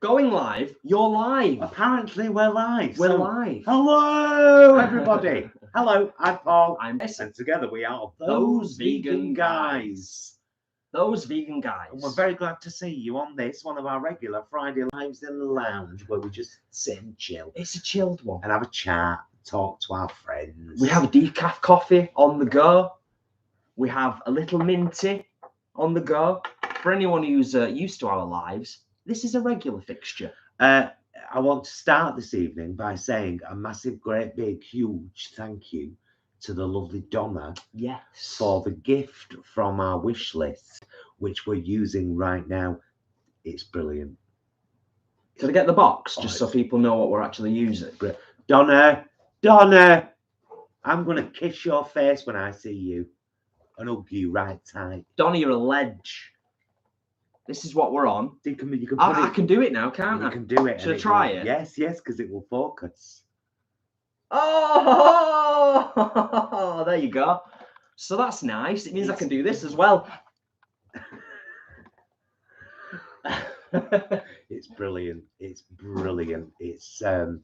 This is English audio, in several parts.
Going live. You're live. Apparently we're live. We're live. Hello, everybody. Hello, I'm Paul. I'm Jess. And together we are Those Vegan Guys. Those Vegan Guys. And we're very glad to see you on this, one of our regular Friday lives in the lounge, where we just sit and chill. It's a chilled one. And have a chat, talk to our friends. We have a decaf coffee on the go. We have a little minty on the go. For anyone who's used to our lives, this is a regular fixture. I want to start this evening by saying a massive, great, big, huge thank you to the lovely Donna. Yes. For the gift from our wish list, which we're using right now. It's brilliant. Can I get the box just so people know what we're actually using? Donna, I'm going to kiss your face when I see you and hug you right tight. Donna, you're a ledge. This is what we're on. You can I can do it now, can't I? You can do it. Should I try it? Yes, because it will focus. Oh, there you go. So that's nice. It means I can do this as well. It's brilliant. It's brilliant. It's the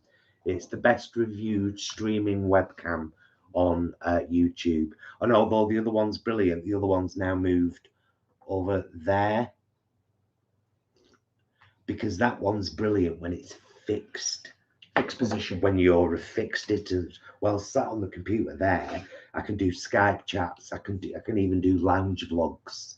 best reviewed streaming webcam on YouTube. And although the other one's brilliant, the other one's now moved over there, because that one's brilliant when it's fixed position. When you're fixed it well sat on the computer there, I can do Skype chats. I can even do lounge vlogs,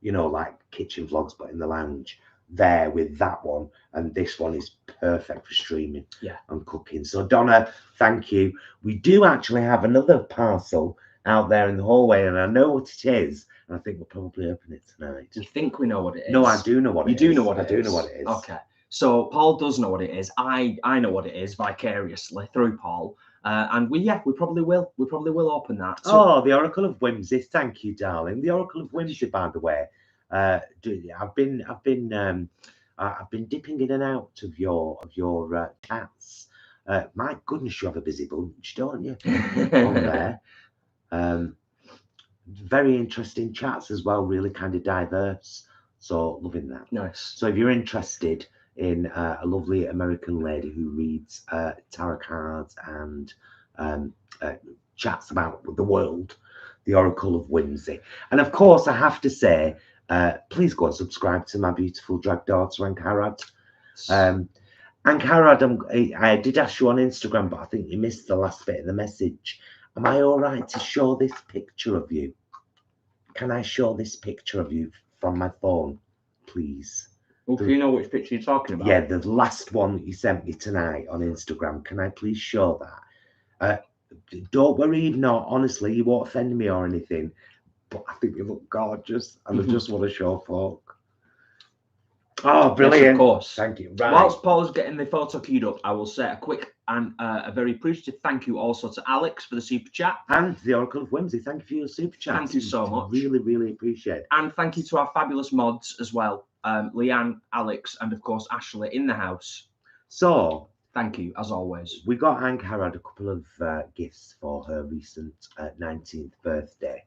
like kitchen vlogs, but in the lounge there with that one. And this one is perfect for streaming and cooking. So Donna, thank you. We do actually have another parcel out there in the hallway, and I know what it is. And I think we'll probably open it tonight. You think we know what it is? No, I do know what it is. You do know what it is? I do know what it is. Okay. So Paul does know what it is. I know what it is vicariously through Paul. And we probably will. We probably will open that. So, the Oracle of Whimsy. Thank you, darling. The Oracle of Whimsy, by the way. I've been dipping in and out of your chats. My goodness, you have a busy bunch, don't you? On there. Very interesting chats as well, really kind of diverse. So loving that. Nice. So if you're interested in a lovely American lady who reads tarot cards and chats about the world, the Oracle of Whimsy. And of course, I have to say, please go and subscribe to my beautiful drag daughter, Angharad. Angharad, I did ask you on Instagram, but I think you missed the last bit of the message. Am I all right to show this picture of you? Can I show this picture of you from my phone, please? Well, do you know which picture you're talking about? Yeah, the last one that you sent me tonight on Instagram. Can I please show that? Don't worry, no, honestly, you won't offend me or anything, but I think you look gorgeous, and I just want to show folk. Oh, brilliant. Yes, of course. Thank you. Right. Whilst Paul's getting the photo queued up, I will say a quick and a very appreciative thank you also to Alex for the super chat. And the Oracle of Whimsy. Thank you for your super chat. Thank you so much. Really, really appreciate it. And thank you to our fabulous mods as well. Leanne, Alex, and of course Ashley in the house. So thank you as always. We got Angharad a couple of gifts for her recent 19th birthday.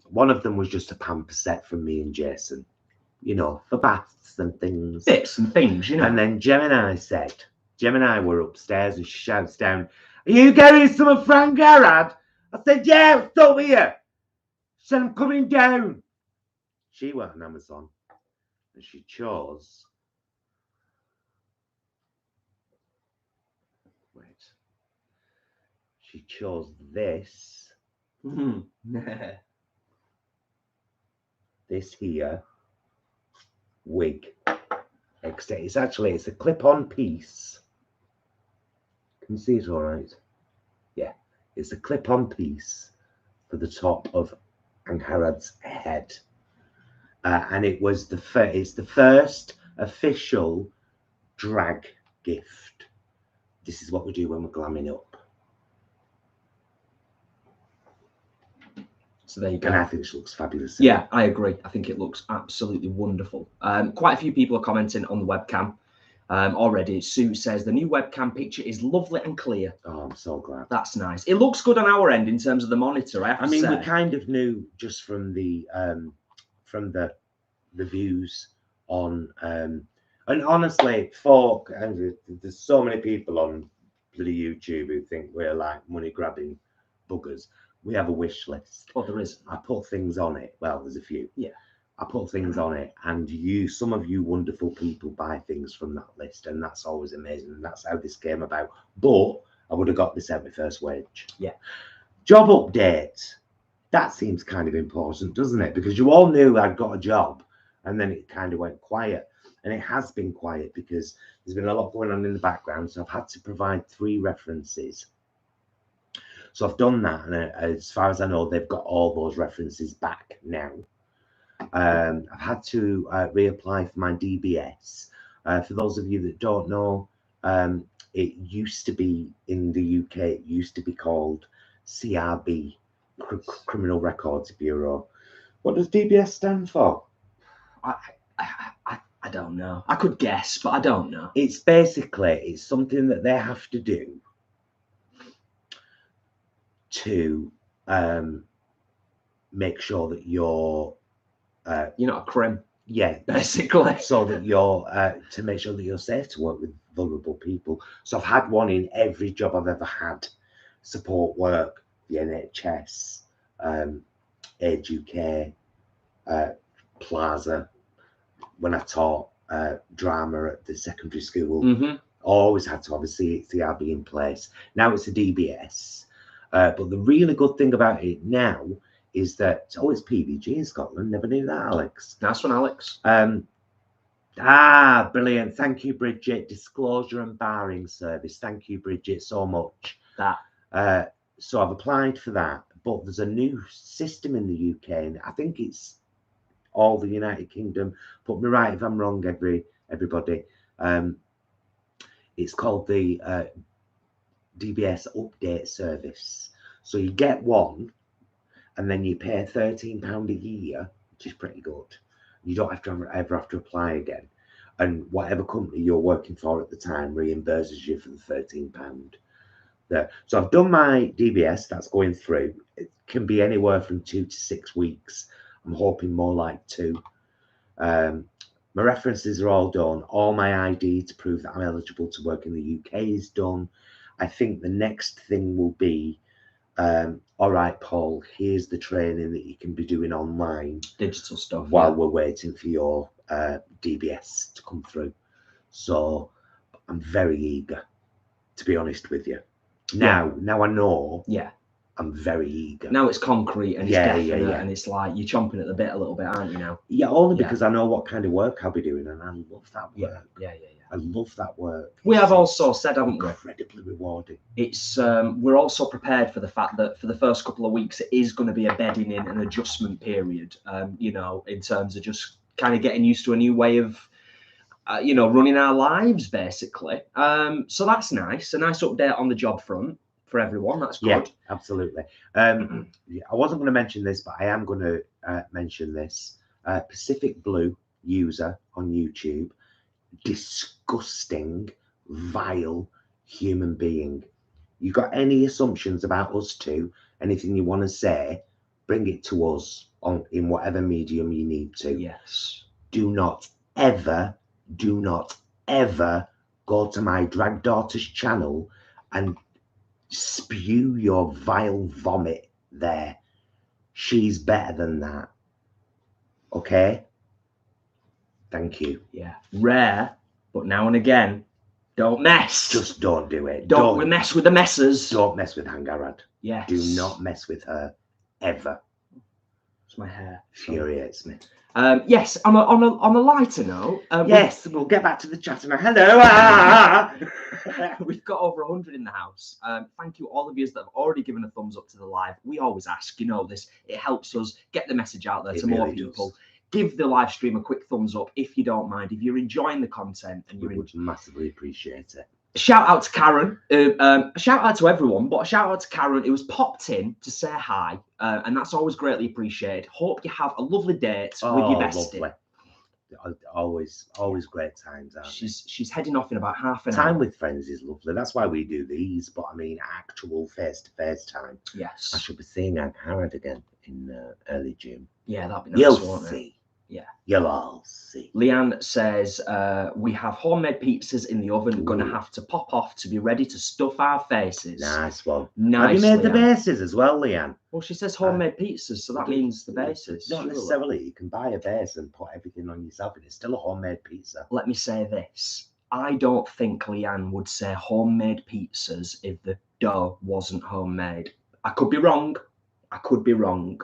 One of them was just a pamper set from me and Jason, for baths and things. Bits and things, And then Gemini were upstairs, and she shouts down, "Are you getting some for Angharad?" I said, "Yeah, it's up here." She said, "I'm coming down." She went on Amazon and she chose. She chose this. This here wig. It's a clip-on piece. Can you see it all right? Yeah, it's a clip-on piece for the top of Angharad's head, and it's the first official drag gift. This is what we do when we're glamming up. So there you go. And I think this looks fabulous. Yeah, I agree. I think it looks absolutely wonderful. Quite a few people are commenting on the webcam already. Sue says the new webcam picture is lovely and clear. Oh, I'm so glad. That's nice. It looks good on our end in terms of the monitor. I mean, we kind of knew just from the views on. And honestly, folk, and there's so many people on bloody YouTube who think we're like money grabbing buggers. We have a wish list. Well, there is. I put things on it. Well, there's a few. Yeah. I put things on it, and some of you wonderful people buy things from that list, and that's always amazing. And that's how this came about. But I would have got this out my first wage. Yeah. Job update. That seems kind of important, doesn't it? Because you all knew I'd got a job, and then it kind of went quiet. And it has been quiet because there's been a lot going on in the background. So I've had to provide 3 references. So I've done that. And as far as I know, they've got all those references back now. I've had to reapply for my DBS. For those of you that don't know, it used to be in the UK, it used to be called CRB, Criminal Records Bureau. What does DBS stand for? I don't know. I could guess, but I don't know. It's basically, something that they have to do to make sure that you're not a crim. Yeah, basically. So that you're to make sure that you're safe to work with vulnerable people. So I've had one in every job I've ever had: support work, the NHS, Age UK, Plaza. When I taught drama at the secondary school, always had to have a CRB in place. Now it's a DBS. But the really good thing about it now is that, it's PVG in Scotland. Never knew that, Alex. Nice one, Alex. Brilliant. Thank you, Bridget. Disclosure and Barring Service. Thank you, Bridget, so much. So I've applied for that, but there's a new system in the UK, and I think it's all the United Kingdom. Put me right if I'm wrong, everybody. It's called the DBS Update Service. So you get one, and then you pay £13 a year, which is pretty good. You don't have to ever have to apply again. And whatever company you're working for at the time reimburses you for the £13. So I've done my DBS, that's going through. It can be anywhere from 2 to 6 weeks. I'm hoping more like 2. My references are all done. All my ID to prove that I'm eligible to work in the UK is done. I think the next thing will be, all right, Paul, here's the training that you can be doing online. Digital stuff. While we're waiting for your DBS to come through. So I'm very eager, to be honest with you. Now I know. Yeah. I'm very eager. Now it's concrete and it's definite, and it's like you're chomping at the bit a little bit, aren't you now? Yeah, only because I know what kind of work I'll be doing, and I love that work. Yeah. I love that work. We have also said, haven't we? Incredibly rewarding. It's we're also prepared for the fact that for the first couple of weeks it is going to be a bedding in and adjustment period. In terms of just kind of getting used to a new way of running our lives, basically. So that's nice. A nice update on the job front for everyone. That's good. Yeah, absolutely. I wasn't going to mention this, but I am going to mention this. Pacific Blue user on YouTube. Disgusting, vile human being. You got any assumptions about us two? Anything you want to say? Bring it to us in whatever medium you need to. Yes. Do not ever go to my drag daughter's channel and spew your vile vomit there. She's better than that. Okay? Thank you. Yeah. Rare, but now and again, don't mess. Just don't do it. Don't mess with the messers. Don't mess with Angarad. Yes. Do not mess with her ever. It's my hair. Infuriates me. Yes. On a lighter note. Yes, we'll get back to the chat now. Hello. We've got over 100 in the house. Thank you all of you that have already given a thumbs up to the live. We always ask, this. It helps us get the message out there to more people. Give the live stream a quick thumbs up if you don't mind. If you're enjoying the content, and we would massively appreciate it. Shout out to Karen. Shout out to everyone, but a shout out to Karen. It was popped in to say hi, and that's always greatly appreciated. Hope you have a lovely date with your bestie. Lovely. Always great times, aren't she's heading off in about half an hour. Time with friends is lovely. That's why we do these. But I mean, actual face-to-face time. Yes. I should be seeing Angharad again in early June. Yeah, that'd be nice. You'll see. Yeah. You'll all see. Leanne says, we have homemade pizzas in the oven. Ooh. Gonna have to pop off to be ready to stuff our faces. Nice one. Nice, have you made Leanne. the bases as well, Leanne? Well, she says homemade pizzas, so that means the bases. Not necessarily. You can buy a base and put everything on yourself, and it's still a homemade pizza. Let me say this. I don't think Leanne would say homemade pizzas if the dough wasn't homemade. I could be wrong. I could be wrong.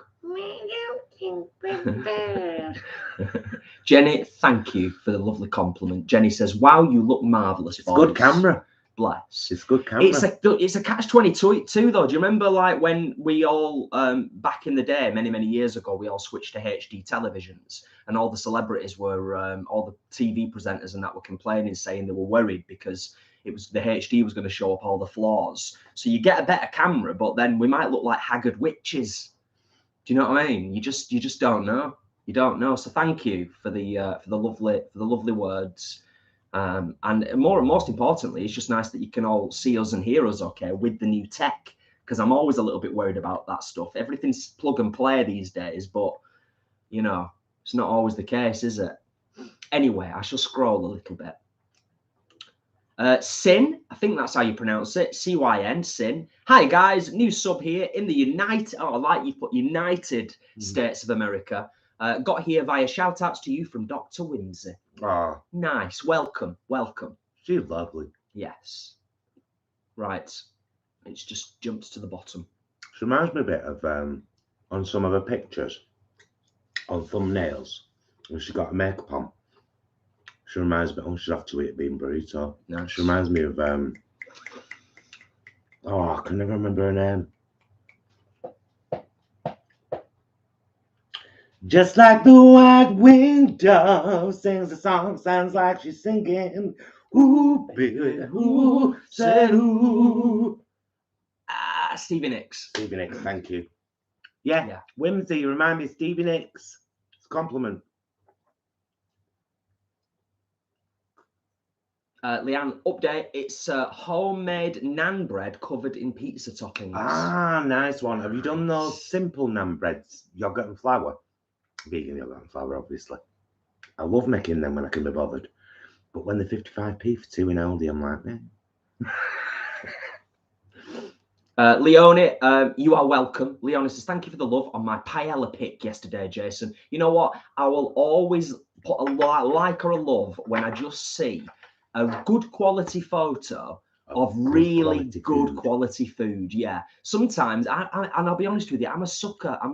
Jenny, thank you for the lovely compliment. Jenny says, wow, you look marvellous. It's good camera. Bless. It's good camera. It's a catch-22 though. Do you remember like when we all back in the day, many years ago, we all switched to HD televisions, and all the celebrities were all the TV presenters and that were complaining, saying they were worried because it was the HD was going to show up all the flaws. So you get a better camera, but then we might look like haggard witches. Do you know what I mean? You just don't know. You don't know. So thank you for the lovely words. And most importantly, it's just nice that you can all see us and hear us okay with the new tech, because I'm always a little bit worried about that stuff. Everything's plug and play these days, but you know, it's not always the case, is it? Anyway, I shall scroll a little bit. Sin, I think that's how you pronounce it. CYN, Sin. Hi guys, new sub here in the United, I like you put United States of America. Got here via shout outs to you from Dr. Windsor. Oh, nice. Welcome. She's lovely. Yes. Right. It's just jumped to the bottom. She reminds me a bit of on some of her pictures, on thumbnails, when she got her makeup on. She reminds me. Oh, she's off to eat a bean burrito. Nice. She reminds me of oh, I can never remember her name. Just like the white window sings a song, sounds like she's singing. Ooh, baby, ooh, said ooh. Stevie Nicks. Stevie Nicks, thank you. Yeah. Whimsy, you remind me of Stevie Nicks. It's a compliment. Leanne, update. It's homemade naan bread covered in pizza toppings. Ah, nice one. Have you done those simple naan breads? Yogurt and flour? Vegan yogurt and flour, obviously. I love making them when I can be bothered. But when they're 55p for 2 in Aldi, I'm like, man. Leone, you are welcome. Leone says, thank you for the love on my paella pic yesterday, Jason. You know what? I will always put a like or a love when I just see a good quality photo of really good quality food. Yeah. Sometimes, and I'll be honest with you, I'm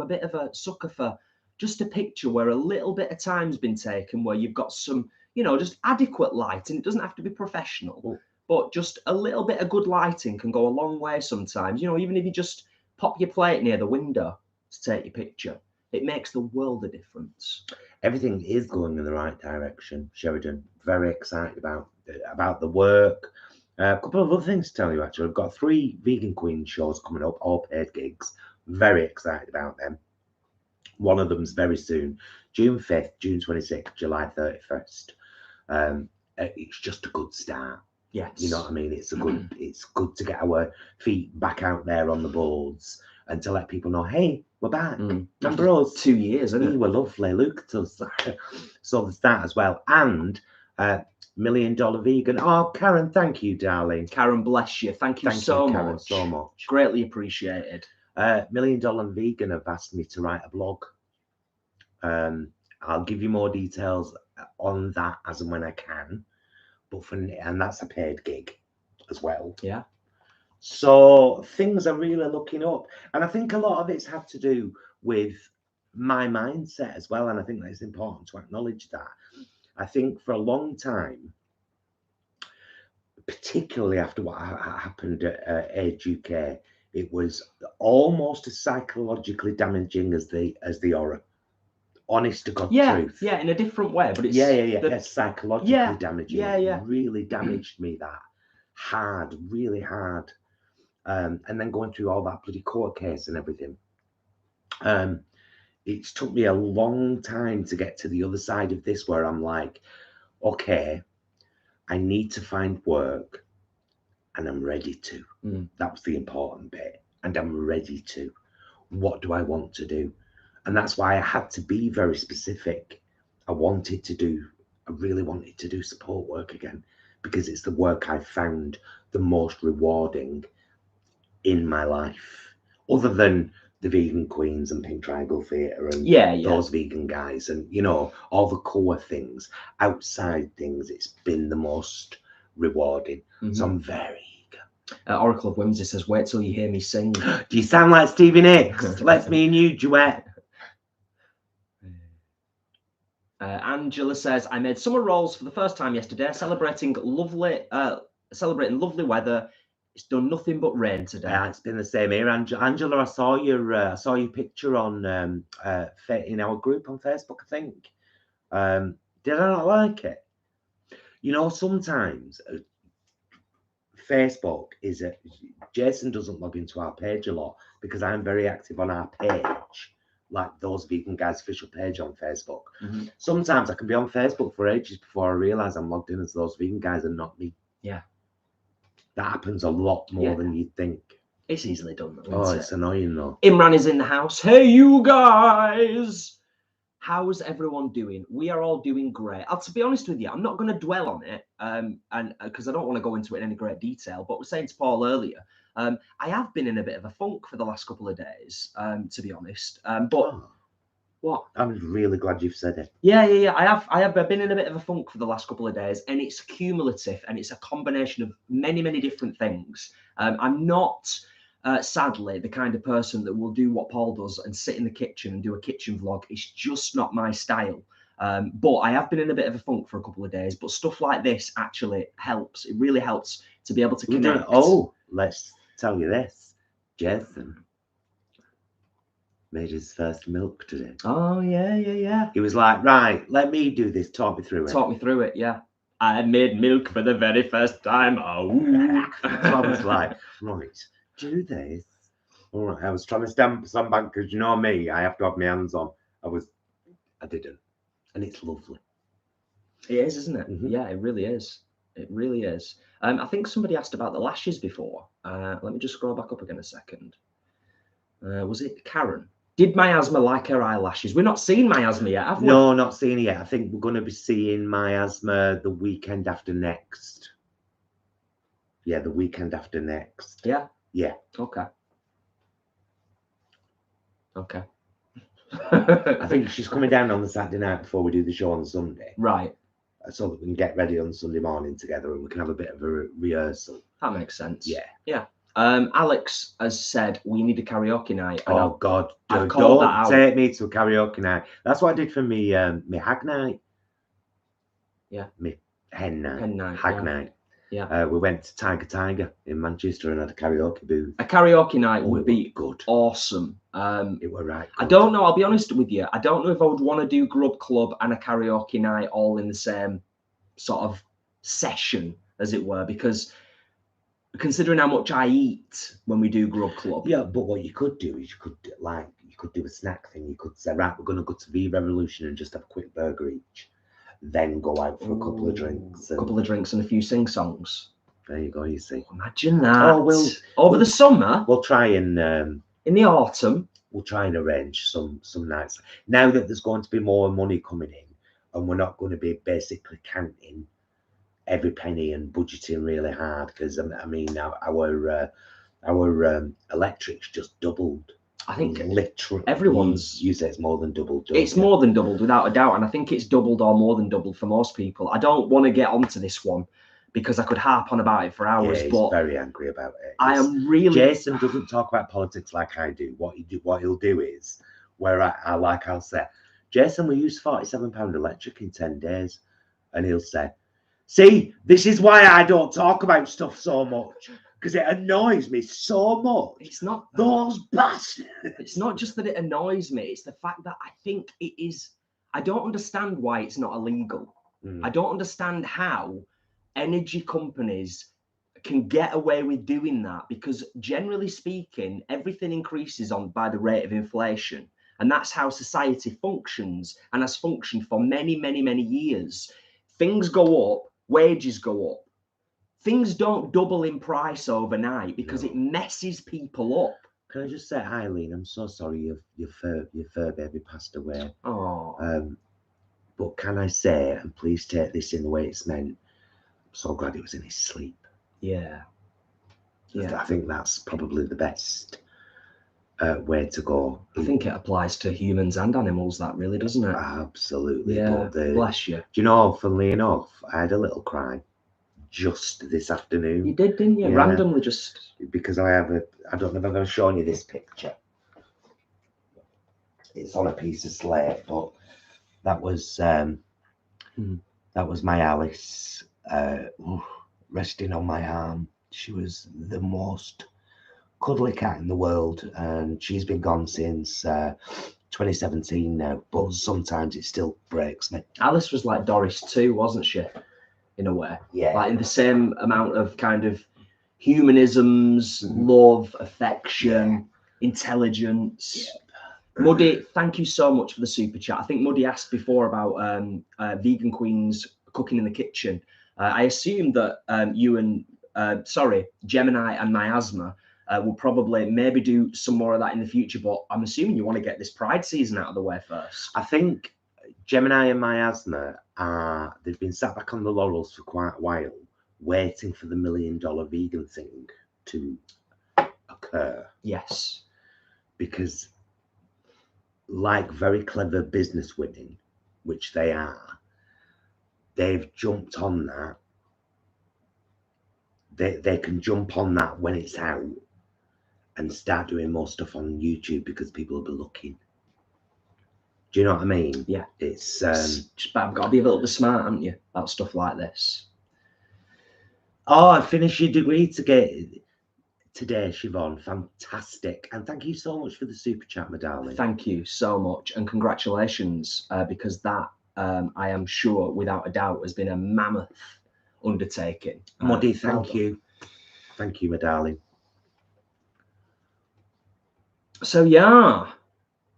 a bit of a sucker for just a picture where a little bit of time's been taken, where you've got some, you know, just adequate lighting. It doesn't have to be professional, but just a little bit of good lighting can go a long way sometimes. You know, even if you just pop your plate near the window to take your picture, it makes the world of difference. Everything is going in the right direction, Sheridan. Very excited about the work. A couple of other things to tell you, actually. I've got 3 Vegan Queen shows coming up, all paid gigs. Very excited about them. One of them's very soon, June 5th, June 26th, July 31st. It's just a good start. Yes. You know what I mean? It's good to get our feet back out there on the boards and to let people know, hey, we're back. Remember us? 2 years, isn't it? We were lovely. Look at us. So there's that as well. And $1 Million Vegan. Oh, Karen, thank you, darling. Karen, bless you. Thank you so much. Karen, so much. Greatly appreciated. $1 Million Vegan have asked me to write a blog. I'll give you more details on that as and when I can. And that's a paid gig as well. Yeah. So things are really looking up. And I think a lot of it's had to do with my mindset as well. And I think that it's important to acknowledge that. I think for a long time, particularly after what happened at Age UK, it was almost as psychologically damaging as the horror. Honest to God truth. Yeah, in a different way, but it's it's psychologically damaging. Yeah. It really damaged me that hard, really hard. And then going through all that bloody court case and everything. It's took me a long time to get to the other side of this, where I'm like, okay, I need to find work, and I'm ready to. That was the important bit, and I'm ready to. What do I want to do? And that's why I had to be very specific I really wanted to do support work again, because it's the work I found the most rewarding in my life, other than the vegan queens and Pink Triangle Theatre and those vegan guys and, you know, all the core things, outside things. It's been the most rewarding. So I'm very eager. Oracle of Whimsy says, wait till you hear me sing. Do you sound like Stevie Nicks? Let's me and you duet. Angela says, I made summer rolls for the first time yesterday, celebrating lovely weather. It's done nothing but rain today. It's been the same here, Angela. I saw your picture on in our group on Facebook, I think. Did I not like it? You know, sometimes Facebook is Jason doesn't log into our page a lot because I'm very active on our page, like those vegan guys' official page on Facebook. Sometimes I can be on Facebook for ages before I realise I'm logged in as those vegan guys and not me. Yeah. That happens a lot more than you'd think. It's easily done, though, Oh, it's annoying, though. Imran is in the house. Hey, you guys! How's everyone doing? We are all doing great. To be honest with you, I'm not going to dwell on it, and because I don't want to go into it in any great detail, but I was saying to Paul earlier, I have been in a bit of a funk for the last couple of days, to be honest. What? I'm really glad you've said it. Yeah. I have been in a bit of a funk for the last couple of days, and it's cumulative, and it's a combination of many, many different things. I'm not, sadly, the kind of person that will do what Paul does and sit in the kitchen and do a kitchen vlog. It's just not my style. But I have been in a bit of a funk for a couple of days. But stuff like this actually helps. It really helps to be able to connect. Oh, let's tell you this, Jason made his first milk today. Oh, yeah. He was like, right, let me do this. Talk me through it. Talk me through it, yeah. I made milk for the very first time. Oh. I was like, right, do this. All right, I was trying to stand back because you know me, I have to have my hands on. I didn't. And it's lovely. It is, isn't it? Yeah, it really is. It really is. I think somebody asked about the lashes before. Let me just scroll back up again a second. Was it Karen? Did Miasma like her eyelashes? We're not seeing Miasma yet, have we? No, not seeing it yet. I think we're going to be seeing Miasma the weekend after next. Yeah, the weekend after next. Yeah? Yeah. Okay. I think she's coming down on the Saturday night before we do the show on Sunday. Right. So that we can get ready on Sunday morning together and we can have a bit of a rehearsal. That makes sense. Yeah. Yeah. Alex has said we need a karaoke night. Oh God, don't take me to a karaoke night. That's what I did for me hag night. Yeah. Me hen night. Hag night. Yeah. We went to Tiger in Manchester and had a karaoke booth. A karaoke night would be good. Awesome. It were right. Good. I don't know. I'll be honest with you. I don't know if I would want to do Grub Club and a karaoke night all in the same sort of session, as it were, because considering how much I eat when we do Grub Club. Yeah, but what you could do is you could do a snack thing. You could say, right, we're going to go to V Revolution and just have a quick burger each, then go out for a couple of drinks. A couple of drinks and a few sing-songs. There you go, you see. Imagine that. Oh, over the summer. We'll try and in the autumn. We'll try and arrange some nights. Now that there's going to be more money coming in and we're not going to be basically counting every penny and budgeting really hard, because I mean our electric's just doubled. I think literally everyone's. You say it's more than doubled. It's more than doubled without a doubt, and I think it's doubled or more than doubled for most people. I don't want to get onto this one because I could harp on about it for hours. Yeah, he's but very angry about it. I am really. Jason doesn't talk about politics like I do. What he'll do is where I'll say, Jason, we used £47 electric in 10 days, and he'll say, see, this is why I don't talk about stuff so much, because it annoys me so much. It's not those bastards. It's not just that it annoys me. It's the fact that I think it is. I don't understand why it's not illegal. I don't understand how energy companies can get away with doing that, because generally speaking, everything increases by the rate of inflation. And that's how society functions and has functioned for many, many, many years. Things go up. Wages go up. Things don't double in price overnight because it messes people up. Can I just say, Eileen, I'm so sorry your fur baby passed away. Oh. But can I say, and please take this in the way it's meant, I'm so glad he was in his sleep. Yeah. Yeah. I think that's probably the best way to go. I think it applies to humans and animals, that really, doesn't it? Absolutely. Yeah. But Bless you. Do you know, funnily enough, I had a little cry just this afternoon. You did, didn't you? Yeah. Randomly, just Because I don't know if I've ever shown you this picture. It's on a piece of slate, but that was my Alice resting on my arm. She was the most cuddly cat in the world, and she's been gone since 2017 now, but sometimes it still breaks me. Alice was like Doris too, wasn't she? In a way. Yeah. Like in the same amount of kind of humanisms, love, affection, intelligence. Yeah. Muddy, thank you so much for the super chat. I think Muddy asked before about vegan queens cooking in the kitchen. I assume that you and Gemini and Miasma will probably maybe do some more of that in the future, but I'm assuming you want to get this Pride season out of the way first. I think Gemini and Miasma they've been sat back on the laurels for quite a while, waiting for the $1 million vegan thing to occur. Yes. Because like very clever business women, which they are, they've jumped on that. They can jump on that when it's out and start doing more stuff on YouTube because people will be looking. Do you know what I mean? Yeah. It's just I've got to be a little bit smart, haven't you, about stuff like this. Oh, I finished your degree today, Siobhan. Fantastic. And thank you so much for the super chat, my darling. Thank you so much. And congratulations, because that, I am sure, without a doubt, has been a mammoth undertaking. Muddy, thank you. Thank you, my darling. So, yeah,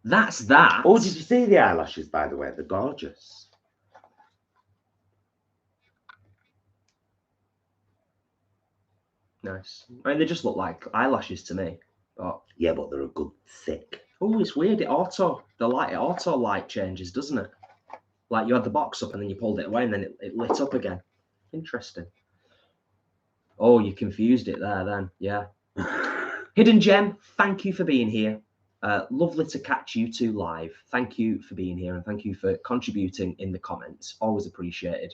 that's that. Oh, did you see the eyelashes, by the way? They're gorgeous. Nice. I mean, they just look like eyelashes to me. But yeah, but they're a good thick. Oh, it's weird. It auto light changes, doesn't it? Like you had the box up and then you pulled it away and then it lit up again. Interesting. Oh, you confused it there then. Yeah. Hidden Gem, thank you for being here. Lovely to catch you two live. Thank you for being here and thank you for contributing in the comments. Always appreciated.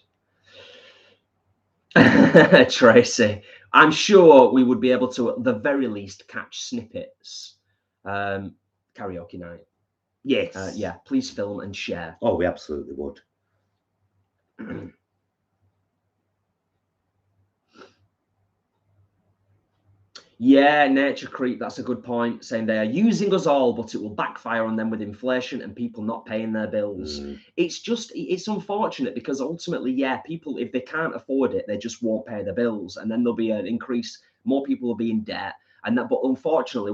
Tracy, I'm sure we would be able to, at the very least, catch snippets. Karaoke night. Yes. Yeah, please film and share. Oh, we absolutely would. Yeah, Nature Creep, that's a good point. Saying they are using us all, but it will backfire on them with inflation and people not paying their bills. It's unfortunate because ultimately, yeah, people, if they can't afford it, they just won't pay their bills. And then there'll be an increase, more people will be in debt. And that, but unfortunately,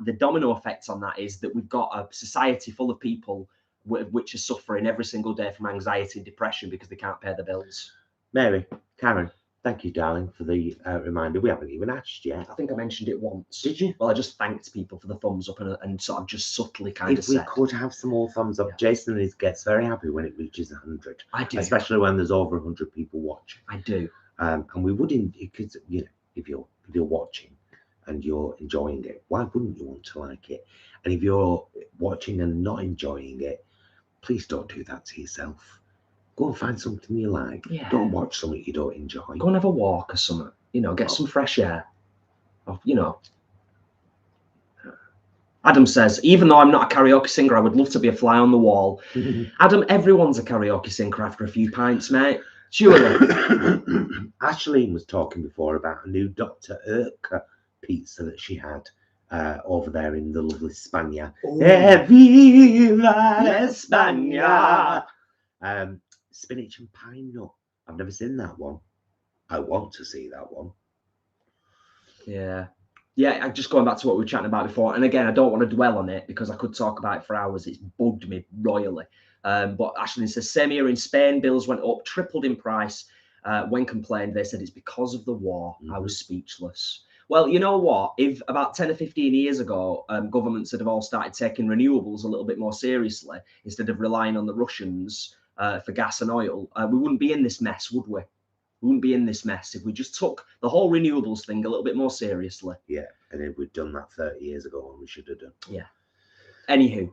the domino effect on that is that we've got a society full of people which are suffering every single day from anxiety and depression because they can't pay their bills. Mary, Karen, thank you, darling, for the reminder. We haven't even asked yet. I think I mentioned it once. Did you? Well, I just thanked people for the thumbs up and sort of just subtly kind of said. If we could have some more thumbs up. Yeah. Jason gets very happy when it reaches 100. I do. Especially when there's over 100 people watching. I do. And we wouldn't, because, you know, if you're watching and you're enjoying it, why wouldn't you want to like it? And if you're watching and not enjoying it, please don't do that to yourself. Go and find something you like. Yeah. Don't watch something you don't enjoy. Go and have a walk or something. You know, get some fresh air. Or, you know. Adam says, even though I'm not a karaoke singer, I would love to be a fly on the wall. Adam, everyone's a karaoke singer after a few pints, mate. Surely. Ashleen was talking before about a new Dr. Urca pizza that she had over there in the lovely Spania. Viva España! Spinach and pine nut. I've never seen that one. I want to see that one. Yeah. Yeah, just going back to what we were chatting about before. And again, I don't want to dwell on it because I could talk about it for hours. It's bugged me royally. But Ashley says, same year in Spain, bills went up, tripled in price. When complained, they said it's because of the war. I was speechless. Well, you know what? If about 10 or 15 years ago, governments had have all started taking renewables a little bit more seriously, instead of relying on the Russians for gas and oil, we wouldn't be in this mess, would we? We wouldn't be in this mess if we just took the whole renewables thing a little bit more seriously. Yeah, and if we'd done that 30 years ago, when we should have done. Yeah. Anywho.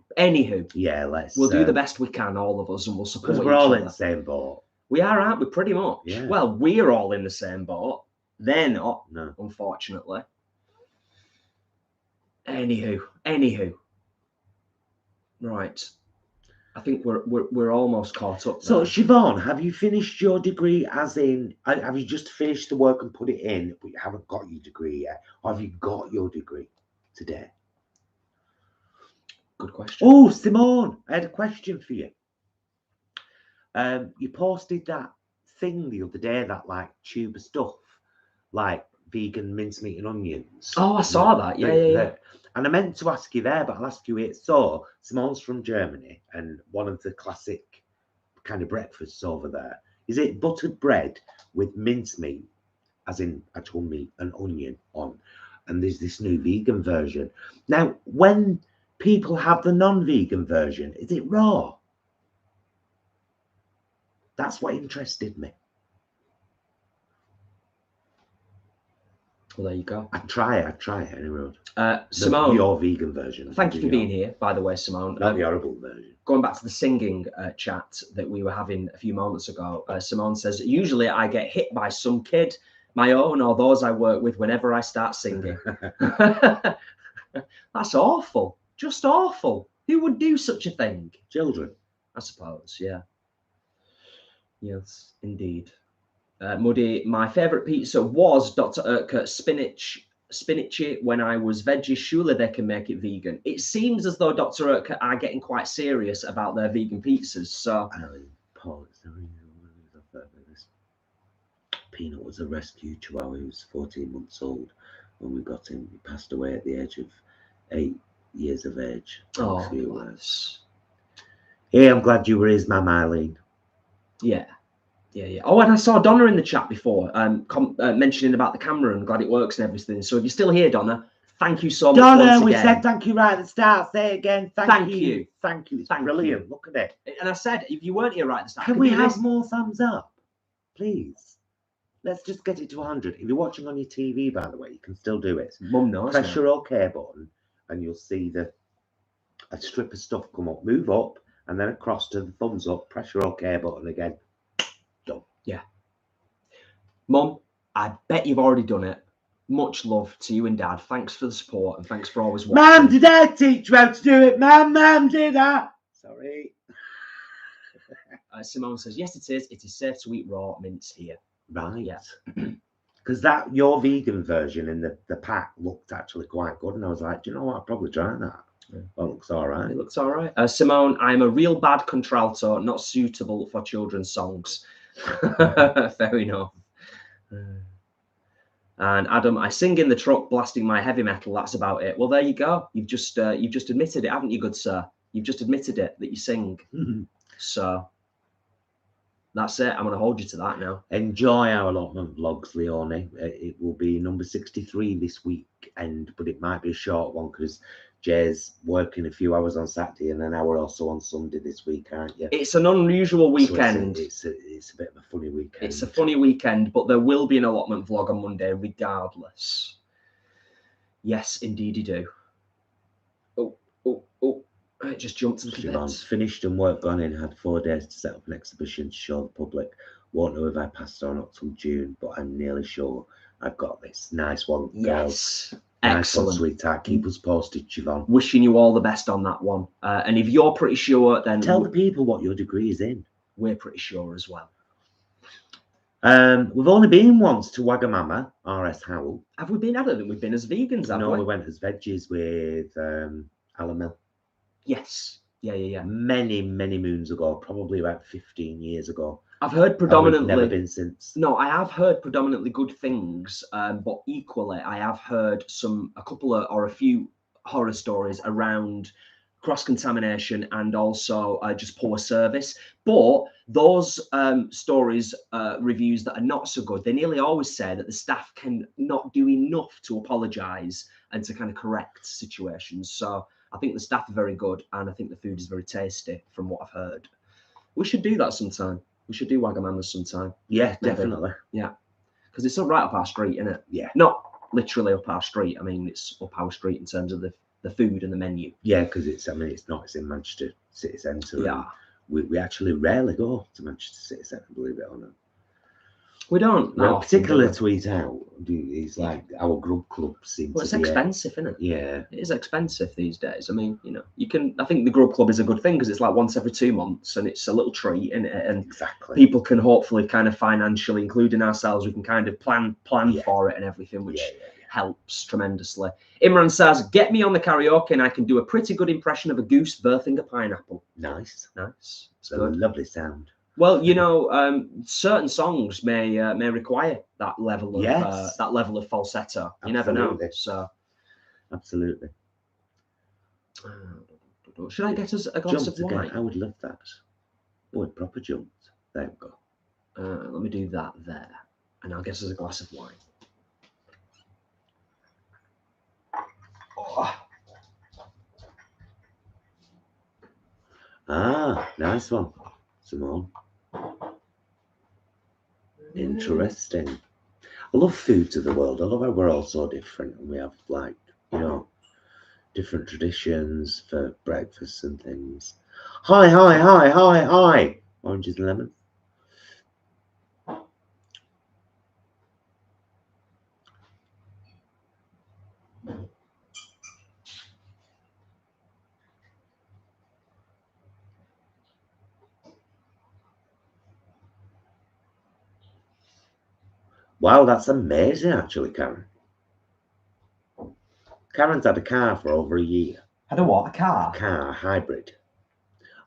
Yeah, we'll do the best we can, all of us, and we'll support each other. Because we're all in the same boat. We are, aren't we? Pretty much. Yeah. Well, we're all in the same boat. They're not, no. Unfortunately. Anywho. Right. I think we're almost caught up. So, Siobhan, have you finished your degree? As in, have you just finished the work and put it in, but you haven't got your degree yet? Or have you got your degree today? Good question. Oh, Simone, I had a question for you. You posted that thing the other day, that like tube of stuff, like vegan mincemeat and onions. Oh, I saw that. Yeah. And I meant to ask you there, but I'll ask you it. So, Simone's from Germany, and one of the classic kind of breakfasts over there, is it buttered bread with mincemeat, as in actual meat, and onion on? And there's this new vegan version. Now, when people have the non-vegan version, is it raw? That's what interested me. Well, there you go. I'd try it anyway. Simone, your vegan version. Thank you for being here, by the way, Simone. Not the horrible version. Going back to the singing chat that we were having a few moments ago, Simone says, usually I get hit by some kid, my own or those I work with, whenever I start singing. That's awful. Just awful. Who would do such a thing? Children. I suppose, yeah. Yes, indeed. Muddy, my favourite pizza was Dr. Urquhart spinachy when I was veggie. Surely they can make it vegan. It seems as though Dr. Urquhart are getting quite serious about their vegan pizzas. So, Paul, Peanut was a rescue chihuahua. He was 14 months old when we got him. He passed away at the age of 8 years of age. Oh, bless. Hey, I'm glad you were his mum, Eileen. Yeah. Oh, and I saw Donna in the chat before, mentioning about the camera and glad it works and everything. So if you're still here, Donna, thank you so much. Donna, we said thank you right at the start. Say it again. Thank you. Thank you. It's brilliant. Look at it. And I said, if you weren't here right at the start, can we have more thumbs up, please? Let's just get it to 100. If you're watching on your TV, by the way, you can still do it. Mum knows. Press your OK button, and you'll see a strip of stuff come up. Move up, and then across to the thumbs up. Press your OK button again. Done. Yeah. Mum, I bet you've already done it. Much love to you and Dad. Thanks for the support, and thanks for always watching. Mum, did I teach you how to do it? Mum, did I? Sorry. Simone says, yes, it is. It is safe to eat raw mince here. Right. Yeah. Because your vegan version in the pack looked actually quite good. And I was like, do you know what? I'll probably try that. Yeah. Well, it looks all right. It looks all right. Simone, I'm a real bad contralto, not suitable for children's songs. Fair enough. And Adam, I sing in the truck blasting my heavy metal. That's about it. Well, there you go. You've just admitted it, haven't you, good sir? You've just admitted it, that you sing. So that's it. I'm going to hold you to that now. Enjoy our allotment vlogs, Leonie. It will be number 63 this week, but it might be a short one because Jay's working a few hours on Saturday and an hour or so on Sunday this week, aren't you? It's an unusual weekend. So it's a bit of a funny weekend. It's a funny weekend, but there will be an allotment vlog on Monday regardless. Yes, indeed you do. Oh. I just jumped to the Siobhan's finished and work gone in, had 4 days to set up an exhibition to show the public. Won't know if I passed on up till June, but I'm nearly sure I've got this. Nice one, girls. Yes. Nice Excellent. One, sweetheart. Keep us posted, Siobhan. Wishing you all the best on that one. And if you're pretty sure, then tell the people what your degree is in. We're pretty sure as well. We've only been once to Wagamama, RS Howell. Have we been? I don't think we've been as vegans, have we? No, we went as veggies with Alan Mill. Yes. Yeah. Many moons ago, probably about 15 years ago. I've heard predominantly. Never been since. No, I have heard predominantly good things, but equally, I have heard a few horror stories around cross-contamination and also just poor service. But those stories, reviews that are not so good, they nearly always say that the staff can not do enough to apologise and to kind of correct situations. So I think the staff are very good, and I think the food is very tasty from what I've heard. We should do that sometime. We should do Wagamama's sometime. Yeah, Maybe. definitely. Yeah, because it's right up our street, isn't it? Yeah. Not literally up our street. I mean, it's up our street in terms of the food and the menu. Yeah, because it's in Manchester City Centre. Yeah. We actually rarely go to Manchester City Centre, believe it or not. We don't. Well, particularly to eat out. It's like our grub club seems Well, it's to be expensive, isn't it? Yeah. It is expensive these days. I mean, you know, I think the grub club is a good thing because it's like once every 2 months and it's a little treat, and exactly. People can hopefully kind of financially, including ourselves, we can kind of plan for it and everything, which helps tremendously. Imran says, get me on the karaoke and I can do a pretty good impression of a goose birthing a pineapple. Nice. It's a lovely sound. Well, you know, certain songs may require that level of falsetto. You never know. So, absolutely. Should I get us a glass of wine? Again. I would love that. Oh, it proper jumped. There we go. Let me do that there, and I'll get us a glass of wine. Oh. Ah, nice one, Simone. Interesting. I love foods of the world. I love how we're all so different and we have, like, you know, different traditions for breakfast and things. Hi. Oranges and lemon. Wow, that's amazing, actually, Karen. Karen's had a car for over a year. Had a what? A car? A car, hybrid.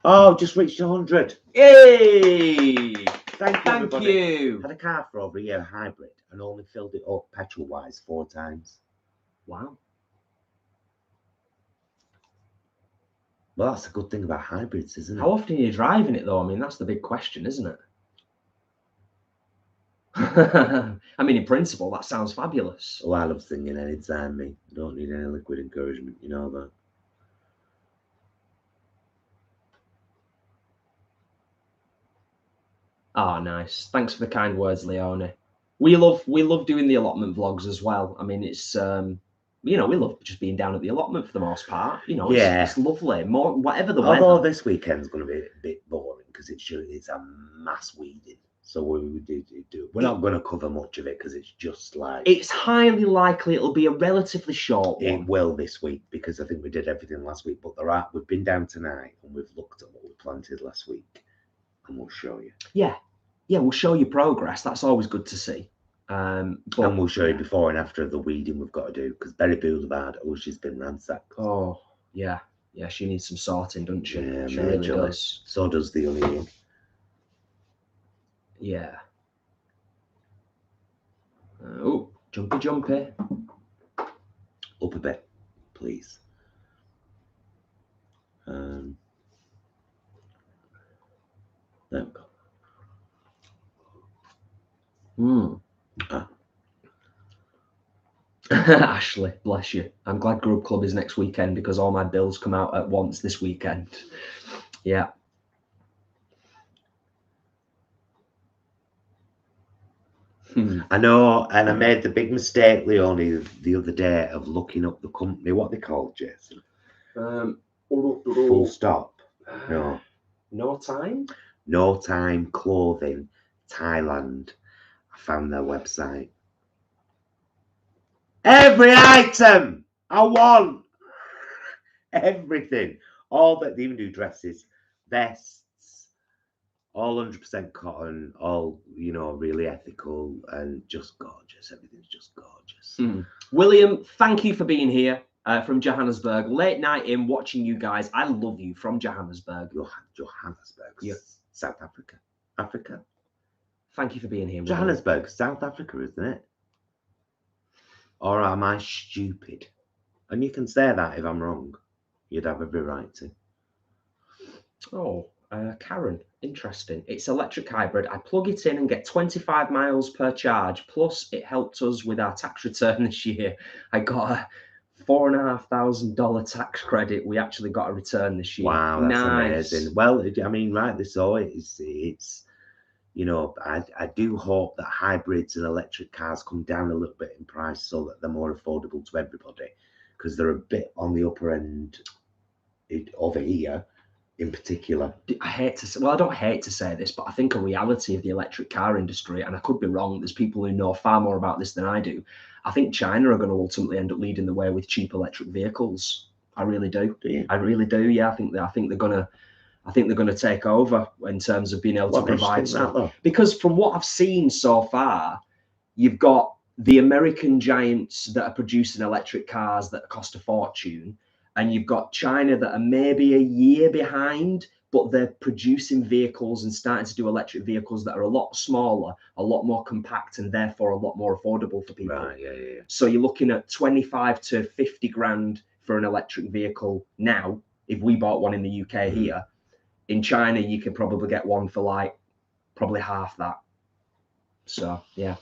Oh, just reached 100. Yay! Thank you. Had a car for over a year, hybrid, and only filled it up petrol-wise 4 times. Wow. Well, that's a good thing about hybrids, isn't it? How often are you driving it, though? I mean, that's the big question, isn't it? I mean, in principle, that sounds fabulous. Oh, I love singing anytime, me. I don't need any liquid encouragement, you know that. Ah, nice. Thanks for the kind words, Leone. We love doing the allotment vlogs as well. I mean, it's you know, we love just being down at the allotment for the most part. You know, it's lovely. More whatever the weather. Although this weekend's going to be a bit boring because it's a mass weeding. So we do. We're not going to cover much of it because it's just like. It's highly likely it'll be a relatively short one. It will this week because I think we did everything last week. But we've been down tonight and we've looked at what we planted last week, and we'll show you. Yeah, we'll show you progress. That's always good to see. And we'll show you before and after the weeding we've got to do because Berry Boulevard, she's been ransacked. Oh yeah, she needs some sorting, doesn't she? Yeah, she really does. So does the onion. Yeah. Oh, jumpy. Up a bit, please. There we go. Ashley, bless you. I'm glad Grub Club is next weekend because all my bills come out at once this weekend. Yeah. I know, and I made the big mistake, Leonie, the other day of looking up the company. What they called, Jason? Full stop. No. No time? No Time Clothing, Thailand. I found their website. Every item I want. Everything. All that they even do dresses, vests. All 100% cotton, all, you know, really ethical and just gorgeous. Everything's just gorgeous. William, thank you for being here from Johannesburg. Late night in watching you guys. I love you from Johannesburg. Johannesburg, South Africa. Africa. Thank you for being here. Johannesburg, South Africa, isn't it? Or am I stupid? And you can say that if I'm wrong. You'd have every right to. Oh. Karen, interesting. It's electric hybrid. I plug it in and get 25 miles per charge. Plus, it helped us with our tax return this year. I got a $4,500 tax credit. We actually got a return this year. Wow, that's amazing. Well, I mean, rightly so. It's you know, I do hope that hybrids and electric cars come down a little bit in price so that they're more affordable to everybody, because they're a bit on the upper end over here in particular. I don't hate to say this, but I think a reality of the electric car industry, and I could be wrong, there's people who know far more about this than I do. I think China are going to ultimately end up leading the way with cheap electric vehicles. I really do. I really do. Yeah, I think they're going to take over in terms of being able to provide stuff. Because from what I've seen so far, you've got the American giants that are producing electric cars that cost a fortune, and you've got China that are maybe a year behind, but they're producing vehicles and starting to do electric vehicles that are a lot smaller, a lot more compact, and therefore a lot more affordable for people. Right, yeah. So you're looking at 25 to 50 grand for an electric vehicle now. If we bought one in the UK here, in China, you could probably get one for like probably half that. So, yeah.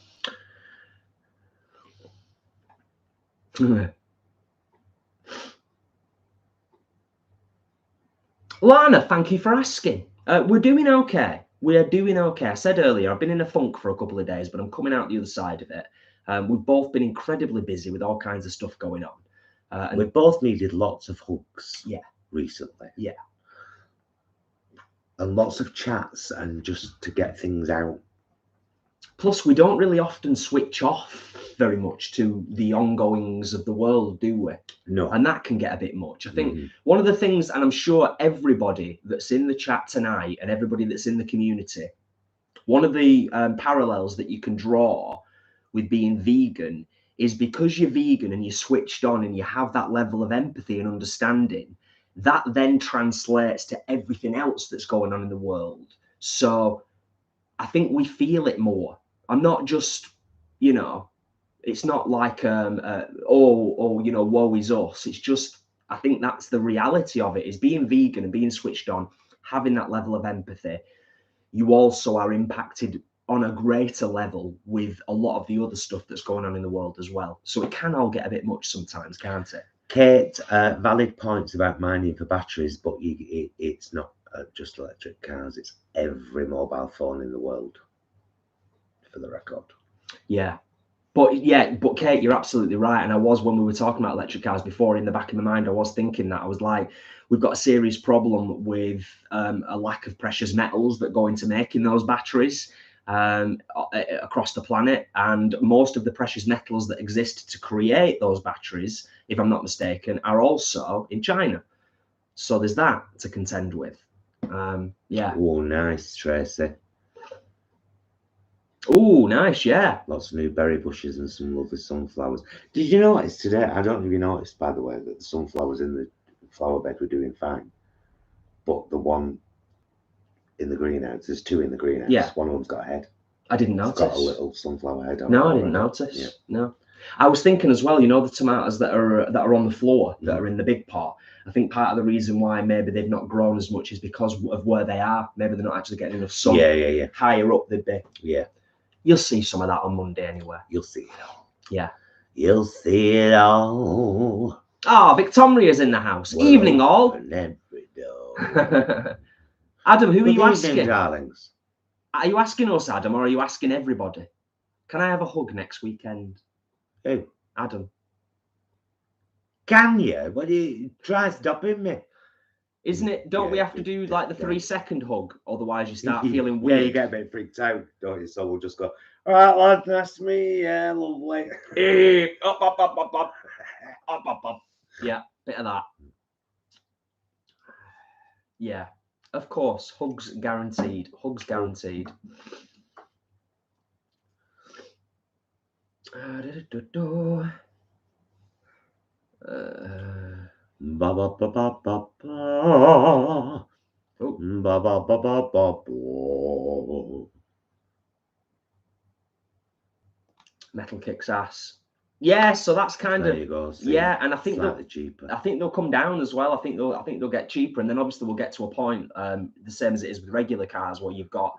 Lana, thank you for asking. We're doing okay. We are doing okay. I said earlier, I've been in a funk for a couple of days, but I'm coming out the other side of it. We've both been incredibly busy with all kinds of stuff going on. And we've both needed lots of hugs recently. Yeah. And lots of chats and just to get things out. Plus, we don't really often switch off very much to the ongoings of the world, do we? No. And that can get a bit much. I think one of the things, and I'm sure everybody that's in the chat tonight and everybody that's in the community, one of the parallels that you can draw with being vegan is because you're vegan and you're switched on and you have that level of empathy and understanding, that then translates to everything else that's going on in the world. So I think we feel it more. I'm not just, you know, it's not like, woe is us. It's just, I think that's the reality of it, is being vegan and being switched on, having that level of empathy. You also are impacted on a greater level with a lot of the other stuff that's going on in the world as well. So it can all get a bit much sometimes, can't it? Kate, valid points about mining for batteries, but it's not just electric cars. It's every mobile phone in the world, for the record. Yeah. But Kate, you're absolutely right. And I was, when we were talking about electric cars before, in the back of my mind, I was thinking that. I was like, we've got a serious problem with a lack of precious metals that go into making those batteries across the planet. And most of the precious metals that exist to create those batteries, if I'm not mistaken, are also in China. So there's that to contend with. Yeah. Oh, nice, Tracy. Oh, nice, yeah. Lots of new berry bushes and some lovely sunflowers. Did you notice today? I don't know if you noticed, by the way, that the sunflowers in the flower bed were doing fine. But the one in the greenhouse, there's two in the greenhouse. Yeah. One of them's got a head. I didn't notice. It's got a little sunflower head on it. No, I didn't notice. Yeah. No. I was thinking as well, you know, the tomatoes that are on the floor, that are in the big pot. I think part of the reason why maybe they've not grown as much is because of where they are. Maybe they're not actually getting enough sun. Yeah. Higher up they'd be. Yeah. You'll see some of that on Monday anyway. You'll see it all. Yeah. You'll see it all. Oh, Victoria's in the house. Well, evening all. Adam, who are you asking? Darlings. Are you asking us, Adam, or are you asking everybody? Can I have a hug next weekend? Who? Adam. Can you? Well, you try stopping me. Isn't it? Don't we have to do like the 3-second hug? Otherwise, you start feeling weird. Yeah, you get a bit freaked out, don't you? So we'll just go, all right, lad, that's me. Yeah, lovely. Up. Yeah, bit of that. Yeah, of course. Hugs guaranteed. Hugs guaranteed. Ba ba ba ba ba ba. Ba ba ba ba ba ba. Metal kicks ass. Yeah, so that's kind there of you go, yeah, and I think cheaper. I think they'll come down as well. I think they'll get cheaper, and then obviously we'll get to a point the same as it is with regular cars, where you've got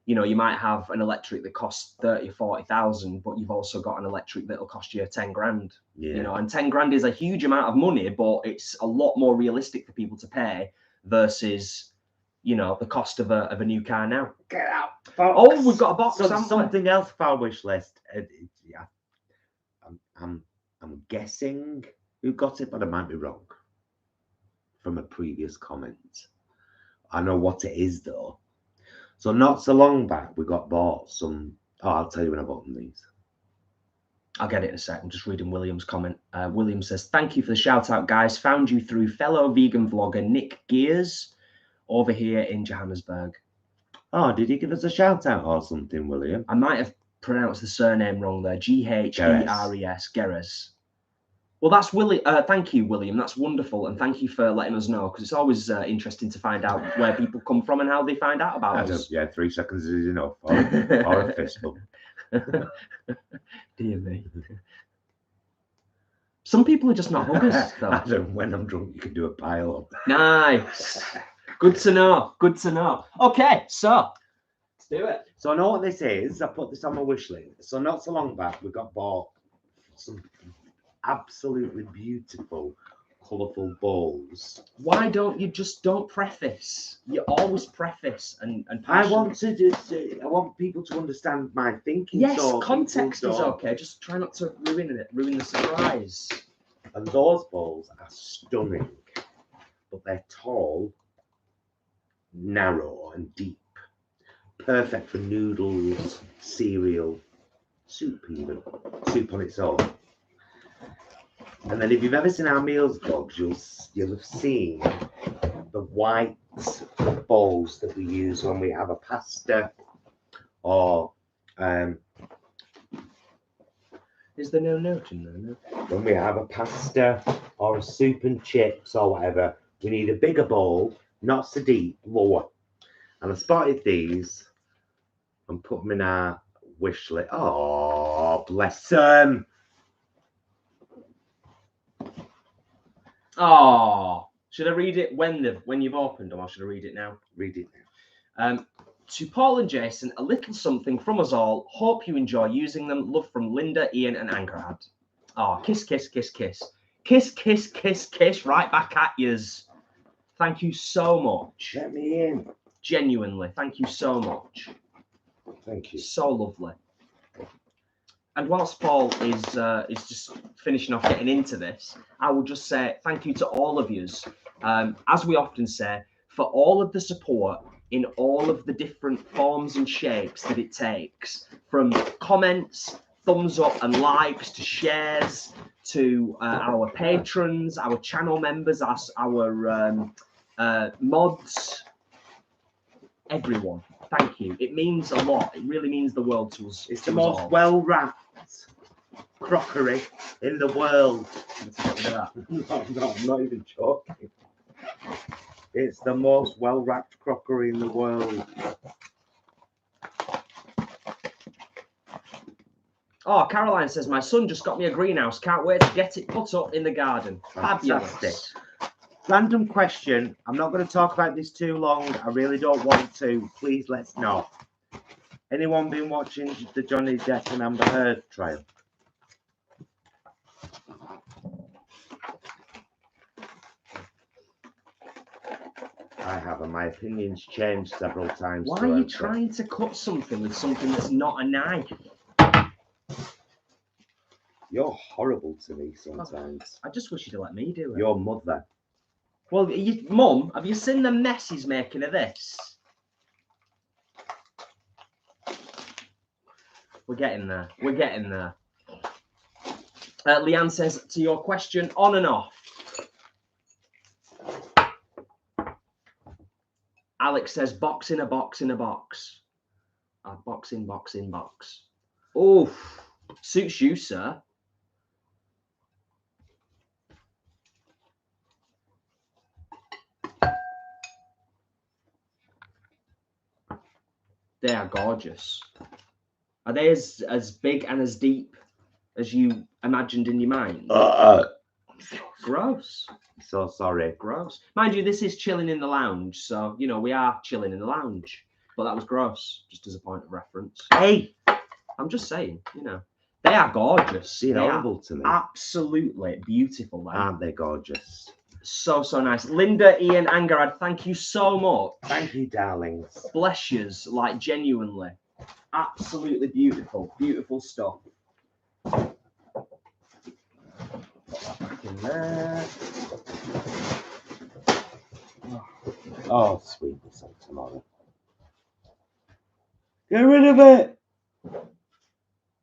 you know, you might have an electric that costs 30 or 40,000, but you've also got an electric that'll cost you 10 grand. Yeah. You know, and 10 grand is a huge amount of money, but it's a lot more realistic for people to pay versus, you know, the cost of a new car now. Get out, box. Oh, we've got a box. So something else for our wish list. Yeah, I'm guessing who got it, but I might be wrong. From a previous comment, I know what it is though. So not so long back, we got bought some. Oh, I'll tell you when I bought them these. I'll get it in a sec. I'm just reading William's comment. William says, "Thank you for the shout out, guys. Found you through fellow vegan vlogger Nick Gears over here in Johannesburg." Oh, did he give us a shout out or something, William? I might have pronounced the surname wrong there. Gheres. Geres. Well, that's Willie. Thank you, William. That's wonderful, and thank you for letting us know, because it's always interesting to find out where people come from and how they find out about us. Yeah, 3 seconds is enough. Or a fistful. Dear me. Some people are just not huggers, though. Adam, when I'm drunk, you can do a pile up. Nice. Good to know. Good to know. Okay, so let's do it. So I know what this is. I put this on my wish list. So not so long back, we got bought some absolutely beautiful, colourful bowls. Why don't you just don't preface? You always preface and I want to just, I want people to understand my thinking. Yes, so context is okay. Just try not to ruin the surprise. And those bowls are stunning, but they're tall, narrow, and deep. Perfect for noodles, cereal, soup even, soup on its own. And then if you've ever seen our meals vlogs, you'll have seen the white bowls that we use when we have a pasta or is there no note in there? No? When we have a pasta or a soup and chips or whatever, we need a bigger bowl, not so deep, lower. And I spotted these and put them in our wish list. Oh, bless them. Oh, should I read it when you've opened them, or should I read it now? Read it now. To Paul and Jason, a little something from us all. Hope you enjoy using them. Love from Linda, Ian, and Angharad. Oh, kiss, kiss, kiss, kiss. Kiss, kiss, kiss, kiss, right back at yous. Thank you so much. Let me in. Genuinely, thank you so much. Thank you. So lovely. And whilst Paul is just finishing off getting into this, I will just say thank you to all of yous. As we often say, for all of the support in all of the different forms and shapes that it takes, from comments, thumbs up and likes, to shares, to our patrons, our channel members, our mods, everyone. Thank you. It means a lot. It really means the world to us. It's the most well-wrapped crockery in the world. No, I'm not even joking. It's the most well-wrapped crockery in the world. Oh, Caroline says, my son just got me a greenhouse. Can't wait to get it put up in the garden. Fantastic. Fabulous. Random question. I'm not going to talk about this too long. I really don't want to. Please let's not. Anyone been watching the Johnny Depp and Amber Heard trial? I have, and my opinion's changed several times. Why are you trying to cut something with something that's not a knife? You're horrible to me sometimes. I just wish you'd let me do it. Your mother. Well, Mum, have you seen the mess he's making of this? We're getting there. We're getting there. Leanne says, to your question, on and off. Alex says, box in a box in a box. Box in box in box. Oof. Suits you, sir. They are gorgeous. Are they as big and as deep as you imagined in your mind? Gross. So sorry. Gross. Mind you, this is chilling in the lounge, so you know we are chilling in the lounge. but that was gross, just as a point of reference. Hey, I'm just saying, you know, they are gorgeous. they're They horrible are to me. absolutely beautiful. Aren't they gorgeous? So nice. Linda, Ian, Angharad, thank you so much. Thank you, darlings. Bless yous, like genuinely. Absolutely beautiful. Beautiful stuff. Put that back in there. Oh, sweetness of tomorrow. Get rid of it!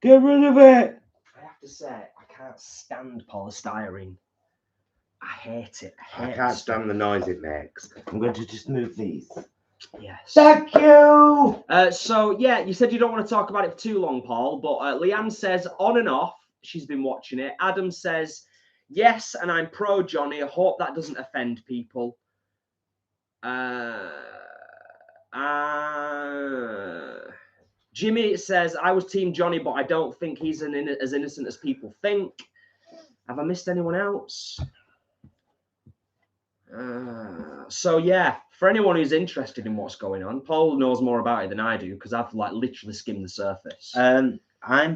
Get rid of it! I have to say, I can't stand polystyrene. I hate it. I can't stand the noise it makes. I'm going to just move these. Yes. Thank you! So, yeah, you said you don't want to talk about it for too long, Paul, but Leanne says on and off, she's been watching it. Adam says, yes, and I'm pro Johnny. I hope that doesn't offend people. Jimmy says, I was Team Johnny, but I don't think he's as innocent as people think. Have I missed anyone else? So yeah, for anyone who's interested in what's going on, Paul knows more about it than I do because I've like literally skimmed the surface. I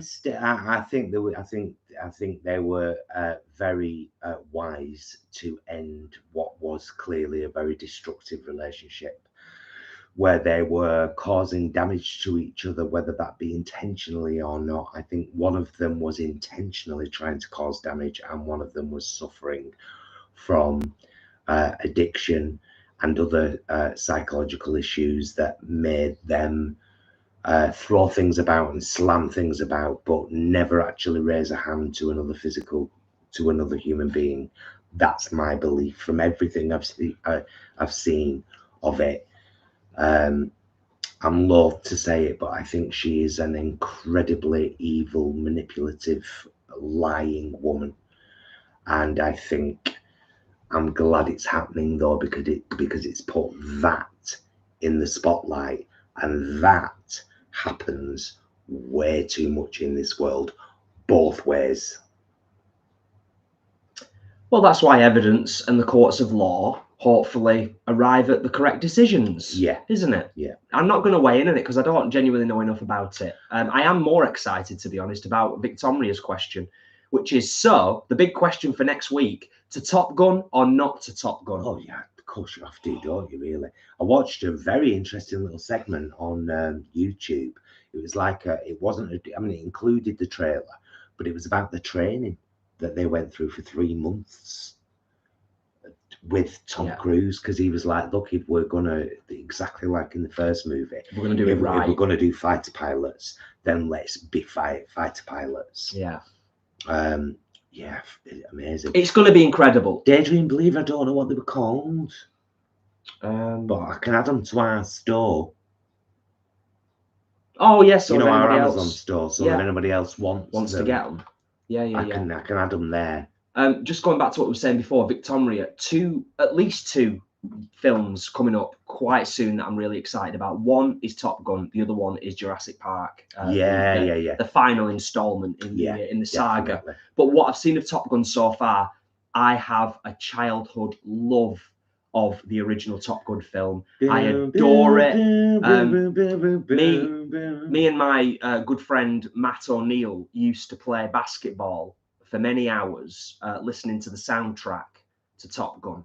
think they were very wise to end what was clearly a very destructive relationship, where they were causing damage to each other, whether that be intentionally or not. I think one of them was intentionally trying to cause damage, and one of them was suffering from addiction and other psychological issues that made them throw things about and slam things about, but never actually raise a hand to another human being. That's my belief from everything I've seen of it. I'm loath to say it, but I think she is an incredibly evil, manipulative, lying woman, and I think I'm glad it's happening though, because it's put that in the spotlight, and that happens way too much in this world, both ways. Well, that's why evidence and the courts of law hopefully arrive at the correct decisions. Yeah, isn't it? Yeah. I'm not going to weigh in on it because I don't genuinely know enough about it. I am more excited, to be honest, about Victoria's question, which is, so the big question for next week: to Top Gun or not to Top Gun? Oh yeah, of course you have to, don't you? Really? I watched a very interesting little segment on YouTube. It was like it included the trailer, but it was about the training that they went through for 3 months with Tom Cruise, because he was like, look, if we're gonna, exactly like in the first movie, we're gonna do it right. If we're gonna do fighter pilots, then let's be fighter pilots. Yeah. Yeah, amazing. It's going to be incredible. Daydream Believer, I don't know what they were called, but I can add them to our store. Oh yes, so you know, our Amazon else, store. So if anybody else wants them, to get them, I can add them there. Just going back to what we were saying before, Victoria, at least two films coming up quite soon that I'm really excited about. One is Top Gun. The other one is Jurassic Park. The final installment in the saga. Definitely. But what I've seen of Top Gun so far, I have a childhood love of the original Top Gun film. I adore it. Me and my good friend Matt O'Neill used to play basketball for many hours, listening to the soundtrack to Top Gun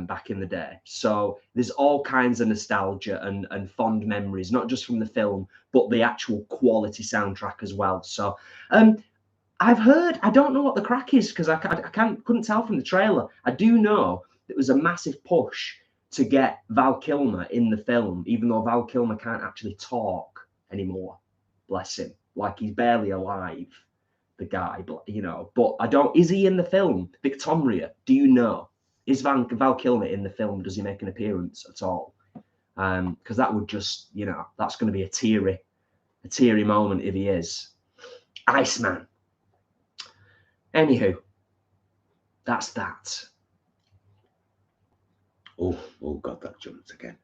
back in the day. So there's all kinds of nostalgia and fond memories, not just from the film, but the actual quality soundtrack as well. So I've heard, I don't know what the crack is because I couldn't tell from the trailer. I do know there was a massive push to get Val Kilmer in the film, even though Val Kilmer can't actually talk anymore. Bless him. Like, he's barely alive, the guy, but I don't, is he in the film? Victoria, do you know? Is Val Kilmer in the film? Does he make an appearance at all? Because that would just, that's going to be a teary moment if he is. Iceman. Anywho, that's that. Oh God, that jumped again.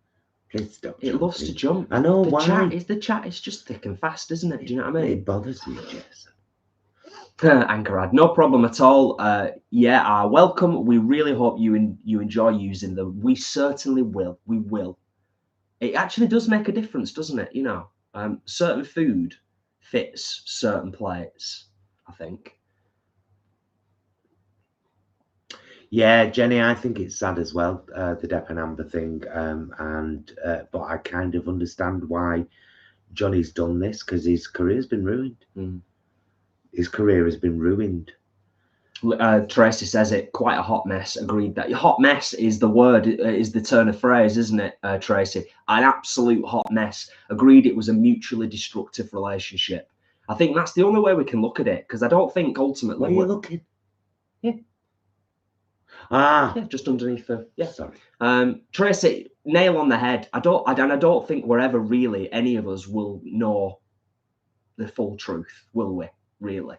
Please stop. It loves to jump. I know why. The chat is just thick and fast, isn't it? Do you know what I mean? It bothers me, Jason. Angharad, no problem at all. Welcome. We really hope you enjoy using them. We certainly will. We will. it actually does make a difference, doesn't it? You know, certain food fits certain plates, I think. Yeah, Jenny, I think it's sad as well, the Depp and Amber thing, but I kind of understand why Johnny's done this, because his career's been ruined. His career has been ruined. Tracy says it, quite a hot mess. Agreed that hot mess is the word, is the turn of phrase, isn't it, Tracy? An absolute hot mess. Agreed, it was a mutually destructive relationship. I think that's the only way we can look at it, because I don't think ultimately. Where are you looking? Yeah. Ah, yeah, just underneath the. Yeah, sorry. Tracy, nail on the head. I don't think we're ever really, any of us will know the full truth, will we? Really,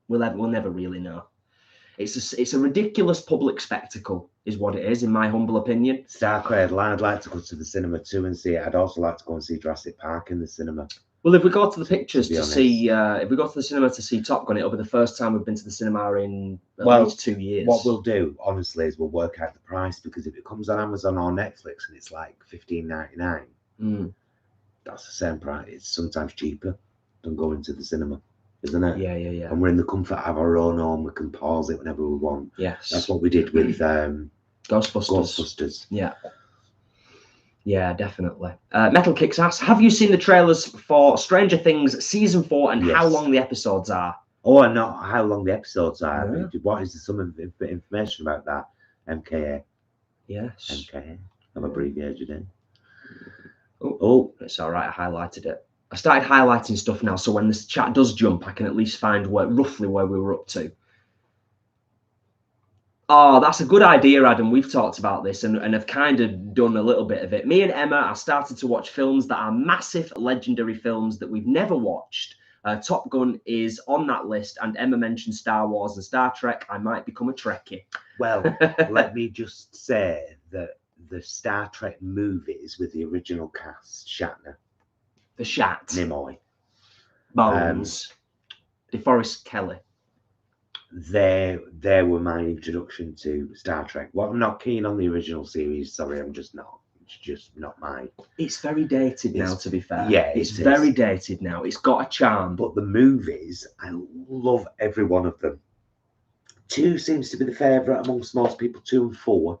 we'll never really know. It's a ridiculous public spectacle, is what it is, in my humble opinion. Starcradle, I'd like to go to the cinema too and see it. I'd also like to go and see Jurassic Park in the cinema. Well, if we go to the pictures to see, if we go to the cinema to see Top Gun, it'll be the first time we've been to the cinema in at least 2 years. What we'll do, honestly, is we'll work out the price, because if it comes on Amazon or Netflix and it's like $15.99, that's the same price. It's sometimes cheaper than going to the cinema, isn't it? Yeah. And we're in the comfort of our own home. We can pause it whenever we want. Yes. That's what we did with Ghostbusters. Yeah, definitely. Metal Kicks asks, have you seen the trailers for Stranger Things season 4 and how long the episodes are? Oh, and not how long the episodes are. Yeah. What is some information about that? MKA. Yes. MKA. I've abbreviated it. Oh, it's all right. I highlighted it. I started highlighting stuff now, so when this chat does jump, I can at least find roughly where we were up to. Oh, that's a good idea, Adam. We've talked about this and have kind of done a little bit of it. Me and Emma have started to watch films that are massive, legendary films that we've never watched. Top Gun is on that list, and Emma mentioned Star Wars and Star Trek. I might become a Trekkie. Well, let me just say that the Star Trek movies with the original cast, Shatner, The Shat, Nimoy, Bones, DeForest Kelly. They were my introduction to Star Trek. Well, I'm not keen on the original series. Sorry, I'm just not. It's just not mine. It's very dated now, to be fair. Yeah, it's very dated now. It's got a charm. But the movies, I love every one of them. 2 seems to be the favourite amongst most people. 2 and 4.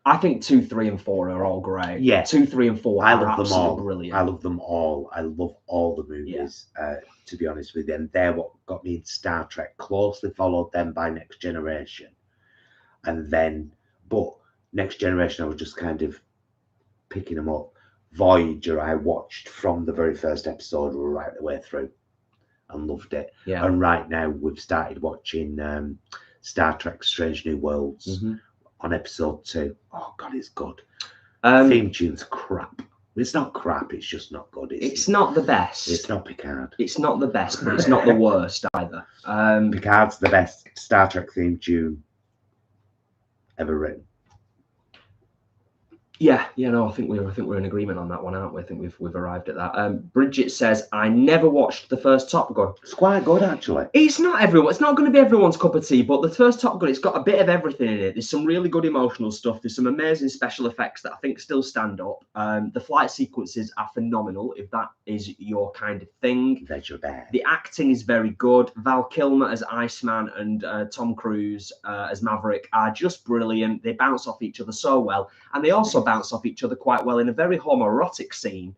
I think 2, 3, and 4 are all great. Yeah, 2, 3, and 4 I are love them all. Brilliant. I love them all. I love all the movies. To be honest with you, and they're what got me into Star Trek. Closely followed them by Next Generation, and then, but Next Generation, I was just kind of picking them up. Voyager, I watched from the very first episode right the way through, and loved it. Yeah. And right now we've started watching Star Trek: Strange New Worlds on episode 2. Oh God, it's good. Theme tune's crap. It's not crap. It's just not good. It's not the best. It's not Picard. It's not the best, but it's not the worst either. Picard's the best Star Trek theme tune ever written. Yeah, no, I think we're in agreement on that one, aren't we? I think we've arrived at that. Bridget says, I never watched the first Top Gun. It's quite good, actually. It's not going to be everyone's cup of tea, but the first Top Gun, it's got a bit of everything in it. There's some really good emotional stuff. There's some amazing special effects that I think still stand up. The flight sequences are phenomenal, if that is your kind of thing. That's your bad. The acting is very good. Val Kilmer as Iceman and Tom Cruise as Maverick are just brilliant. They bounce off each other so well, and they also bounce off each other quite well in a very homoerotic scene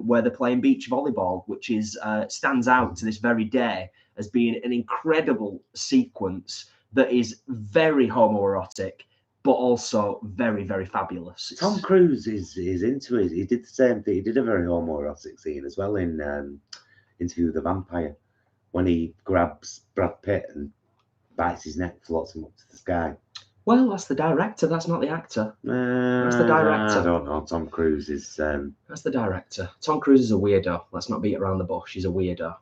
where they're playing beach volleyball, which is stands out to this very day as being an incredible sequence that is very homoerotic, but also very, very fabulous. Tom Cruise is into it. He did the same thing. He did a very homoerotic scene as well in Interview with the Vampire, when he grabs Brad Pitt and bites his neck, floats him up to the sky. Well, that's the director. That's not the actor. That's the director. I don't know. Tom Cruise is. That's the director. Tom Cruise is a weirdo. Let's not beat around the bush. He's a weirdo.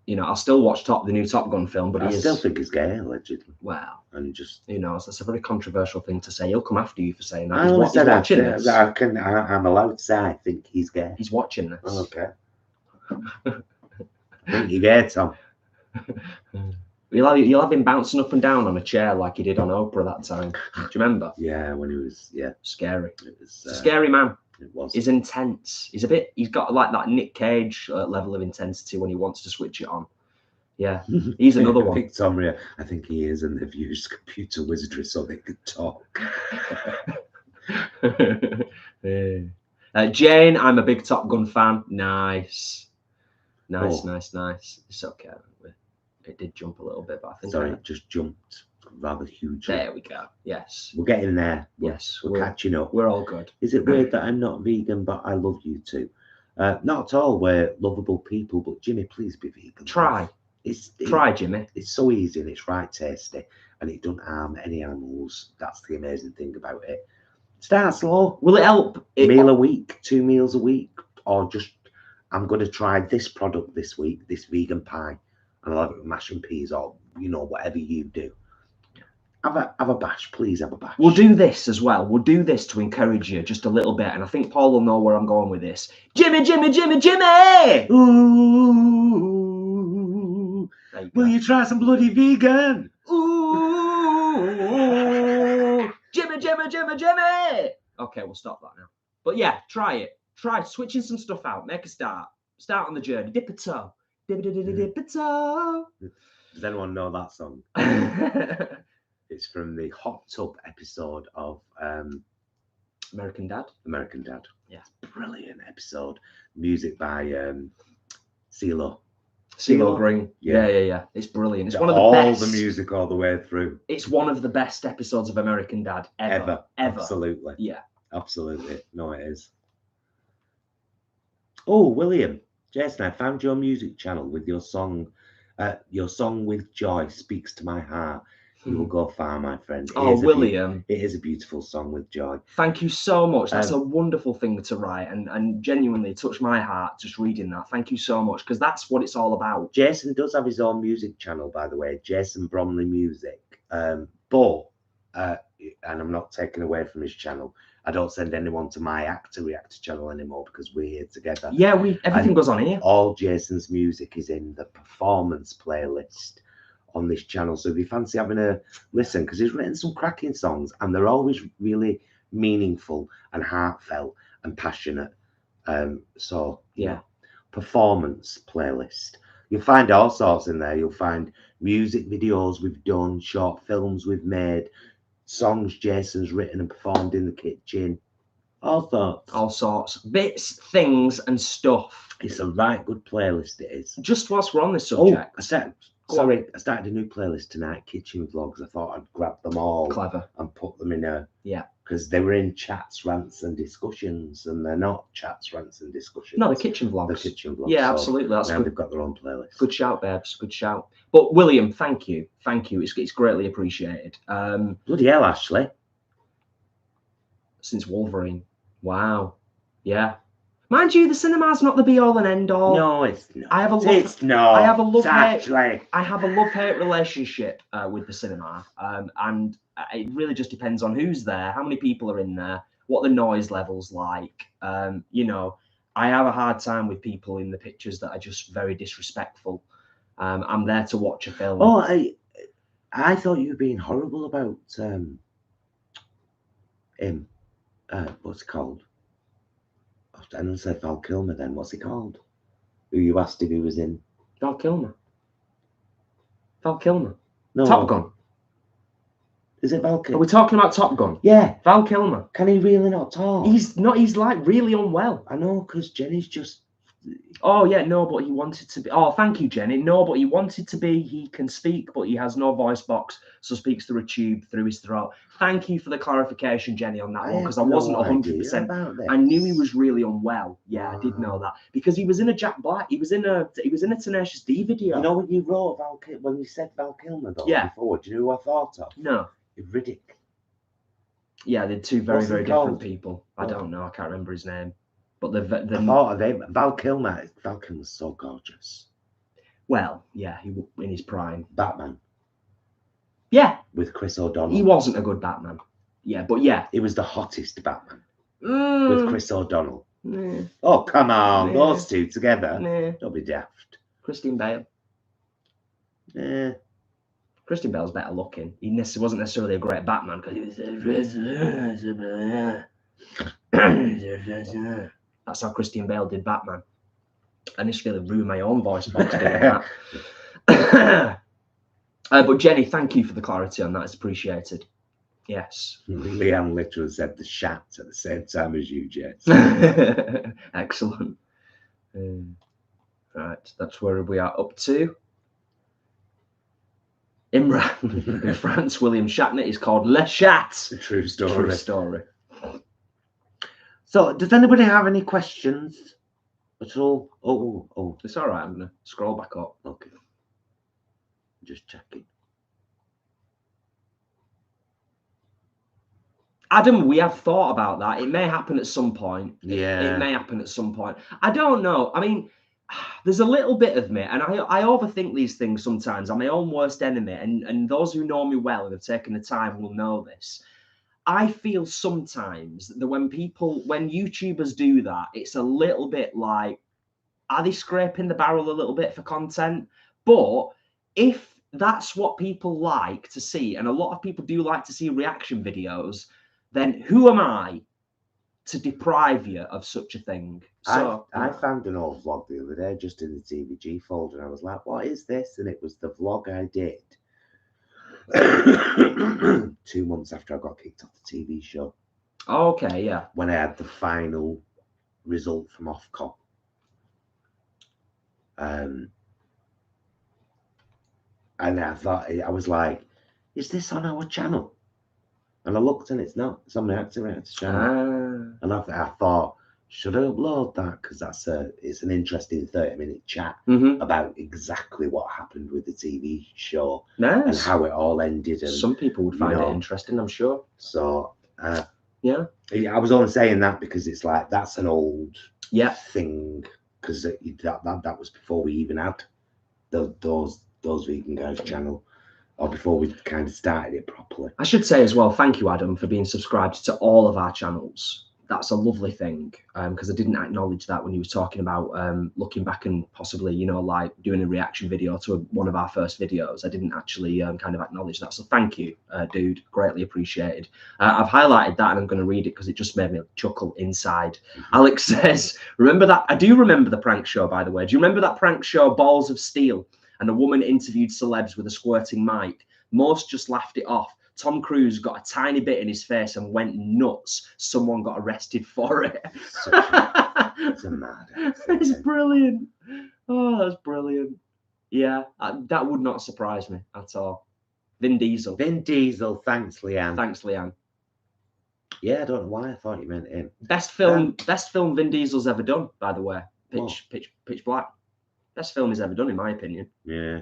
You know, I'll still watch the new Top Gun film, but I still think he's gay, allegedly. Well, and just who knows? That's a very controversial thing to say. He'll come after you for saying that. I always said watching this. I'm allowed to say I think he's gay. He's watching this. Oh, okay. I think you're gay, Tom. You'll have him bouncing up and down on a chair like he did on Oprah that time. Do you remember? Yeah, when he was, Scary. It was, scary man. It was. He's intense. He's got like that Nick Cage level of intensity when he wants to switch it on. Yeah, he's another one. Victoria, I think he is, and they've used computer wizardry so they could talk. Jane, I'm a big Top Gun fan. Nice. Oh. Nice. It's okay. It did jump a little bit, but I think it just jumped rather hugely. There we go. Yes. We're getting there. Yes. We're catching up. We're all good. Is it weird that I'm not vegan, but I love you too? Not at all. We're lovable people, but Jimmy, please be vegan. Try. Try, Jimmy. It's so easy and it's right tasty, and it don't harm any animals. That's the amazing thing about it. Start slow. Will it help? Meal a week, 2 meals a week, or just I'm going to try this product this week, this vegan pie, and I'll have it with mash and peas, or whatever you do. Have a bash, please have a bash. We'll do this as well. We'll do this to encourage you just a little bit, and I think Paul will know where I'm going with this. Jimmy! Ooh, will you try some bloody vegan? Ooh, Jimmy! Okay, we'll stop that now. But yeah, try it. Try switching some stuff out. Make a start. Start on the journey. Dip a toe. Dip a toe. Does anyone know that song? It's from the hot tub episode of American Dad. Yeah, brilliant episode. Music by CeeLo Green. Yeah. It's brilliant. It's one of the best. All the music all the way through. It's one of the best episodes of American Dad ever. Absolutely. Yeah. Absolutely. No, it is. Oh, William, Jason, I found your music channel with your song with joy speaks to my heart. You will go far, my friend. William. It is a beautiful song with joy. Thank you so much. That's a wonderful thing to write, and genuinely touched my heart just reading that. Thank you so much, because that's what it's all about. Jason does have his own music channel, by the way, Jason Bromley Music. And I'm not taking away from his channel. I don't send anyone to my ActorReactor channel anymore because we're here together. Yeah, everything goes on here. All Jason's music is in the performance playlist on this channel, so if you fancy having a listen, because he's written some cracking songs and they're always really meaningful and heartfelt and passionate. So yeah, performance playlist. You'll find all sorts in there. You'll find music videos we've done, short films we've made, songs Jason's written and performed in the kitchen, all sorts, bits, things, and stuff. It's a right good playlist. It is. Just whilst we're on this subject, I started a new playlist tonight, kitchen vlogs. I thought I'd grab them all, clever, and put them in because they were in chats, rants, and discussions, and they're not chats, rants, and discussions. No, the kitchen vlogs. The kitchen vlogs. Yeah, absolutely. That's now good. They've got their own playlist. Good shout, babes. Good shout. But William, thank you. It's greatly appreciated. Bloody hell, Ashley. Since Wolverine. Wow. Yeah. Mind you, the cinema's not the be all and end all. No, it's not. I have a love-hate relationship with the cinema, and it really just depends on who's there, how many people are in there, what the noise level's like. I have a hard time with people in the pictures that are just very disrespectful. I'm there to watch a film. Oh, I thought you were being horrible about him. What's it called? I don't say Val Kilmer then. What's he called? Who you asked if he was in? Val Kilmer. No. Top Gun. Is it Val Kilmer? Are we talking about Top Gun? Yeah. Val Kilmer. Can he really not talk? He's like really unwell. I know, because Jenny's just... Oh, yeah, no, but he wanted to be... Oh, thank you, Jenny. No, but he wanted to be. He can speak, but he has no voice box, so speaks through a tube through his throat. Thank you for the clarification, Jenny, on that one, because I wasn't 100%. I knew he was really unwell. Yeah, I did know that. Because he was in a Jack Black... He was in a Tenacious D video. You know when you wrote when you said Val Kilmer, though, before, do you know who I thought of? No. Riddick. Yeah, they're two very, very different people. I don't know. I can't remember his name. But I thought of him. Val Kilmer. Val Kilmer's so gorgeous. Well, yeah, he in his prime. Batman. Yeah. With Chris O'Donnell. He wasn't a good Batman. Yeah, but yeah. He was the hottest Batman. With Chris O'Donnell. Nah. Oh, come on. Nah. Those two together. Nah. Don't be daft. Christian Bale. Christian Bale's better looking. He wasn't necessarily a great Batman because he was... That's how Christian Bale did Batman. I just really ruined my own voice box doing that. But Jenny, thank you for the clarity on that. It's appreciated. Yes. Leanne literally said the shat at the same time as you, Jess. Excellent. Right, that's where we are up to. Imran in France, William Shatner is called Le Chat. True story. True story. So, does anybody have any questions at all? Oh. It's all right. I'm going to scroll back up. Okay. Just checking. Adam, we have thought about that. It may happen at some point. Yeah. It may happen at some point. I don't know. I mean, there's a little bit of me, and I overthink these things sometimes. I'm my own worst enemy, and those who know me well and have taken the time will know this. I feel sometimes that when YouTubers do that, it's a little bit like, are they scraping the barrel a little bit for content? But if that's what people like to see, and a lot of people do like to see reaction videos, then who am I to deprive you of such a thing? So I found an old vlog the other day just in the TVG folder, and I was like, what is this? And it was the vlog I did 2 months after I got kicked off the TV show. Okay, yeah. When I had the final result from Ofcom. And I thought, I was like, is this on our channel? And I looked and it's not. It's on my ActorReactor channel. And I thought, should I upload that? Because it's an interesting 30-minute chat about exactly what happened with the TV show and how it all ended. And some people would find it interesting, I'm sure. So yeah, I was only saying that because it's like that's an old thing, because that was before we even had those Vegan Guys channel, or before we kind of started it properly. I should say as well, thank you, Adam, for being subscribed to all of our channels. That's a lovely thing, because I didn't acknowledge that when you were talking about looking back and possibly, like doing a reaction video to one of our first videos. I didn't actually kind of acknowledge that. So thank you, dude. Greatly appreciated. I've highlighted that and I'm going to read it because it just made me chuckle inside. Alex says, remember that? I do remember the prank show, by the way. Do you remember that prank show, Balls of Steel? And a woman interviewed celebs with a squirting mic. Most just laughed it off. Tom Cruise got a tiny bit in his face and went nuts. Someone got arrested for it. It's a mad. It's brilliant. Oh, that's brilliant. Yeah, that would not surprise me at all. Vin Diesel. Vin Diesel. Thanks, Leanne. Thanks, Leanne. Yeah, I don't know why I thought you meant him. Best film Vin Diesel's ever done, by the way. Pitch Black. Best film he's ever done, in my opinion. Yeah.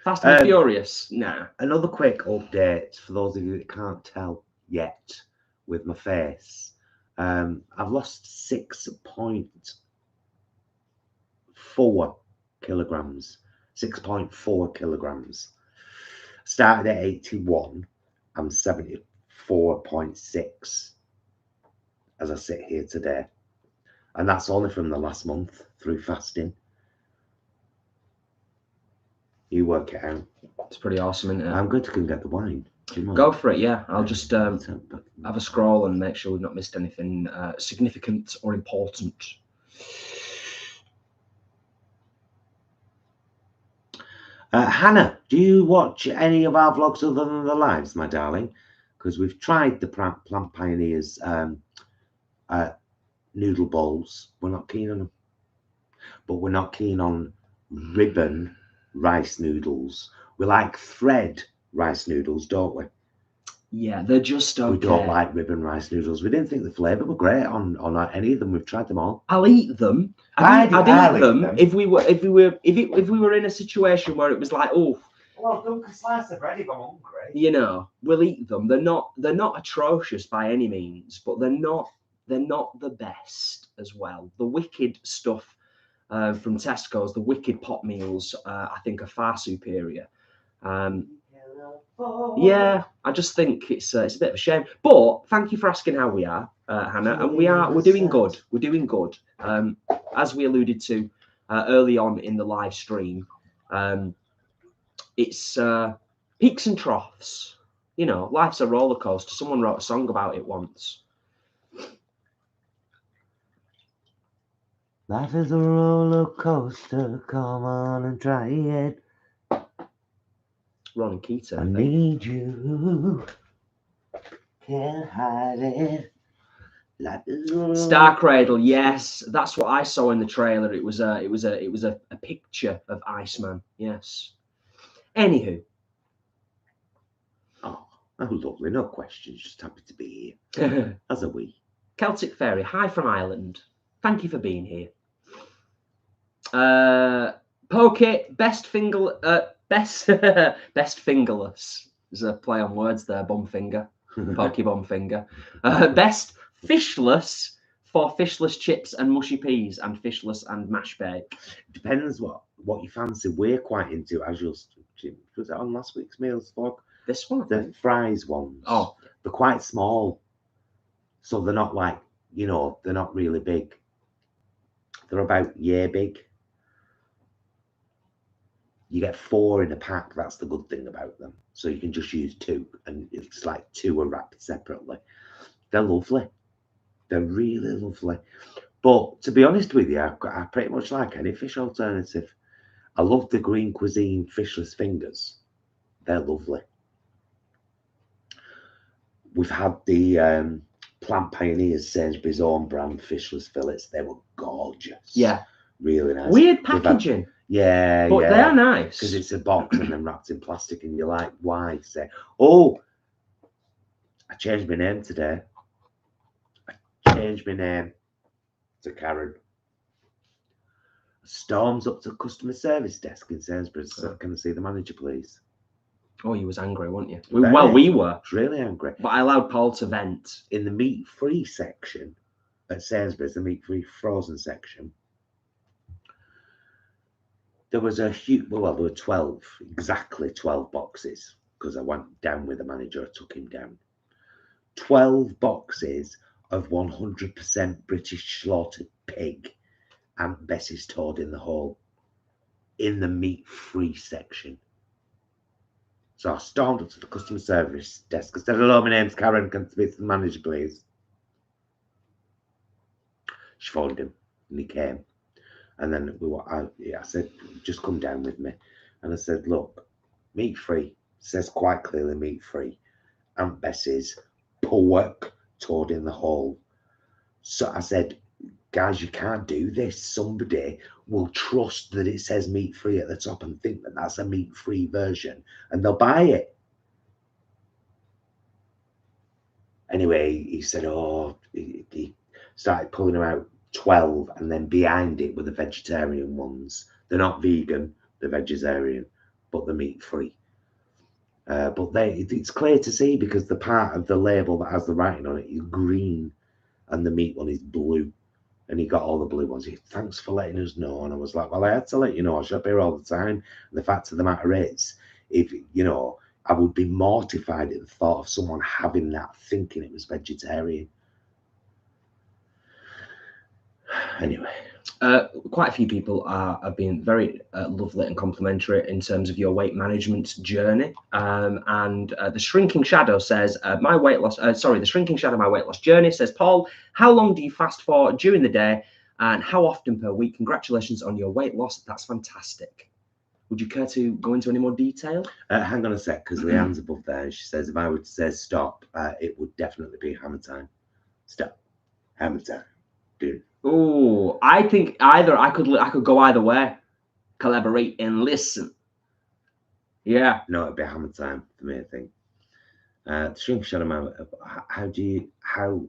Fast and Furious. Nah. Another quick update for those of you that can't tell yet with my face. I've lost 6.4 kilograms. 6.4 kilograms. Started at 81. I'm 74.6 as I sit here today. And that's only from the last month through fasting. You work it out. It's pretty awesome, isn't it? I'm going to go and get the wine. Go for it, yeah. I'll just have a scroll and make sure we've not missed anything significant or important. Hannah, do you watch any of our vlogs other than the lives, my darling? Because we've tried the Plant Pioneers noodle bowls. We're not keen on them. But we're not keen on ribbon rice noodles. We like thread rice noodles, don't we? Yeah, they're just okay. We don't like ribbon rice noodles. We didn't think the flavour were great on any of them. We've tried them all. I'll eat them. I'd eat them if we were in a situation where it was like, oh, well, don't slice the bread if I'm hungry. We'll eat them. They're not atrocious by any means, but they're not the best as well. The wicked stuff from Tesco's, the wicked pot meals, I think are far superior. Yeah, I just think it's a bit of a shame. But thank you for asking how we are, Hannah, and we're doing good. We're doing good. As we alluded to early on in the live stream, it's peaks and troughs. Life's a roller coaster. Someone wrote a song about it once. Life is a roller coaster. Come on and try it. Ron and Keaton. I I think. need you. Can't hide it. Life is a Star Cradle, yes, that's what I saw in the trailer. It was a picture of Iceman. Yes. Anywho, Oh, lovely. No questions. Just happy to be here. As are we. Celtic Fairy, hi from Ireland. Thank you for being here. Poke, best best fingerless. There's a play on words there. Bomb finger, pokey bomb finger. Best fishless for fishless chips and mushy peas, and fishless and mash bake. Depends what you fancy. We're quite into, as you'll. Was it on last week's meals vlog? This one, the fries ones. Oh, they're quite small, so they're not like, you know, they're not really big. They're about yay big. You get 4 in a pack. That's the good thing about them. So you can just use 2, and it's like 2 are wrapped separately. They're lovely. They're really lovely. But to be honest with you, I pretty much like any fish alternative. I love the Green Cuisine fishless fingers. They're lovely. We've had the Plant Pioneers Sainsbury's own brand fishless fillets. They were gorgeous. Yeah. Really nice. Weird packaging. Yeah, but they are nice. Because it's a box and then wrapped in plastic, and you're like, why? Say, oh, I changed my name today. I changed my name to Karen. Storms up to customer service desk in Sainsbury's. So can I see the manager, please? Oh, you was angry, weren't you? Well, we were. I was really angry. But I allowed Paul to vent. In the meat-free section at Sainsbury's, the meat-free frozen section, there was a huge, well, there were 12, exactly 12 boxes, because I went down with the manager, I took him down. 12 boxes of 100% British slaughtered pig and Bessie's Toad in the hole in the meat-free section. So I stormed up to the customer service desk and said, hello, my name's Karen, can I speak to the manager, please? She phoned him, and he came. And then I said, just come down with me. And I said, look, meat-free, says quite clearly meat-free. Aunt Bessie's pork Toad in the hole. So I said, guys, you can't do this. Somebody will trust that it says meat-free at the top and think that that's a meat-free version, and they'll buy it. Anyway, he said, oh, he started pulling them out, 12, and then behind it were the vegetarian ones. They're not vegan, they're vegetarian, but they're meat-free. But it's clear to see because the part of the label that has the writing on it is green and the meat one is blue. And he got all the blue ones. He, thanks for letting us know. And I was like, well, I had to let you know. I shop here all the time. And the fact of the matter is, if, you know, I would be mortified at the thought of someone having that thinking it was vegetarian. Anyway. Quite a few people have been very lovely and complimentary in terms of your weight management journey. And the Shrinking Shadow says, the Shrinking Shadow, my weight loss journey, says, Paul, how long do you fast for during the day and how often per week? Congratulations on your weight loss. That's fantastic. Would you care to go into any more detail? Hang on a sec, because Leanne's above there. And she says, if I would say stop, it would definitely be hammer time. Stop. Hammer time. Dude. Oh, I think I could go either way. Collaborate and listen. Yeah. No, it'd be hammer time for me, I think. Shrink Shadow, how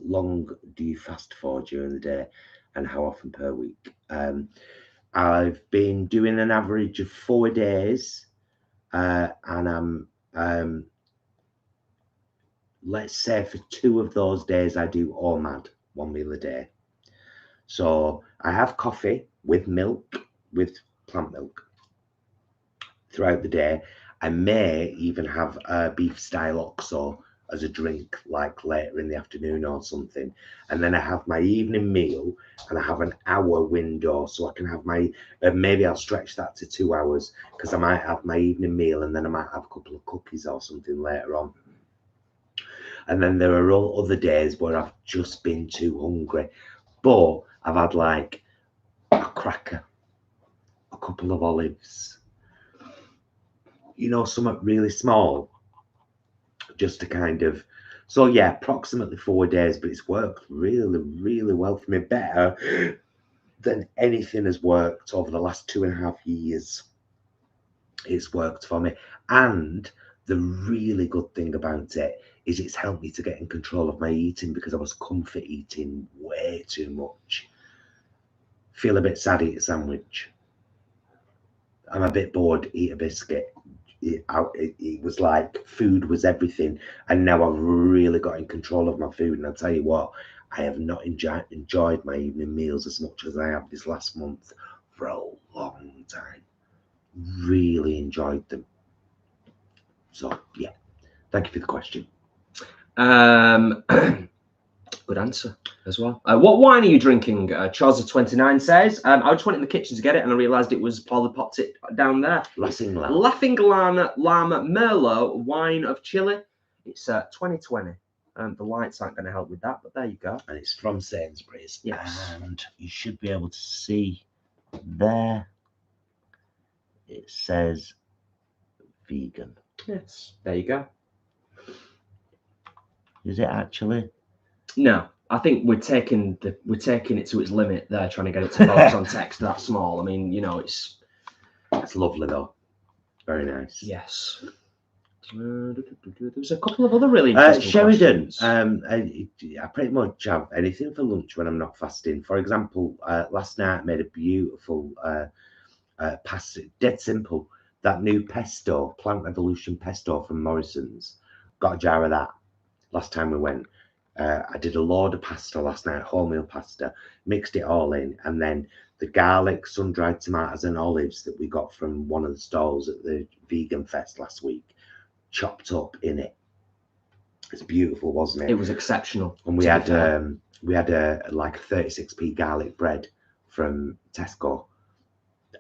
long do you fast for during the day and how often per week? I've been doing an average of 4 days, and I'm let's say for 2 of those days I do OMAD, 1 meal a day. So I have coffee with milk, with plant milk throughout the day. I may even have a beef style OXO as a drink, like later in the afternoon or something. And then I have my evening meal and I have an hour window. So I can have my, maybe I'll stretch that to 2 hours because I might have my evening meal and then I might have a couple of cookies or something later on. And then there are all other days where I've just been too hungry. But I've had like cracker, a couple of olives, you know, something really small, just to kind of. So yeah, approximately 4 days, but it's worked really, really well for me, better than anything has worked over the last 2.5 years. It's worked for me. And the really good thing about it is it's helped me to get in control of my eating, because I was comfort eating way too much. Feel a bit sad, eat a sandwich. I'm a bit bored, eat a biscuit. It was like food was everything, and now I've really got in control of my food. And I'll tell you what, I have not enjoyed my evening meals as much as I have this last month for a long time. Really enjoyed them. So yeah, thank you for the question. Good answer as well. What wine are you drinking? Charles29 says, I just went in the kitchen to get it, and I realised it was Paul that popped it down there. Laughing Llama Merlot wine of Chile. It's 2020. The lights aren't going to help with that, but there you go. And it's from Sainsbury's. Yes. And you should be able to see there. It says vegan. Yes. There you go. Is it actually? No, I think we're taking it to its limit there, trying to get it to focus on text that small. I mean, you know, it's lovely though. Very nice. Yes. There's a couple of other really interesting Sheridan. questions. I pretty much have anything for lunch when I'm not fasting. For example, last night I made a beautiful pasta, dead simple. That new pesto, Plant Revolution pesto from Morrison's. Got a jar of that last time we went. I did a load of pasta last night, wholemeal pasta, mixed it all in, and then the garlic, sun-dried tomatoes and olives that we got from one of the stalls at the Vegan Fest last week, chopped up in it. It's beautiful, wasn't it? It was exceptional. And we had a like 36p garlic bread from Tesco,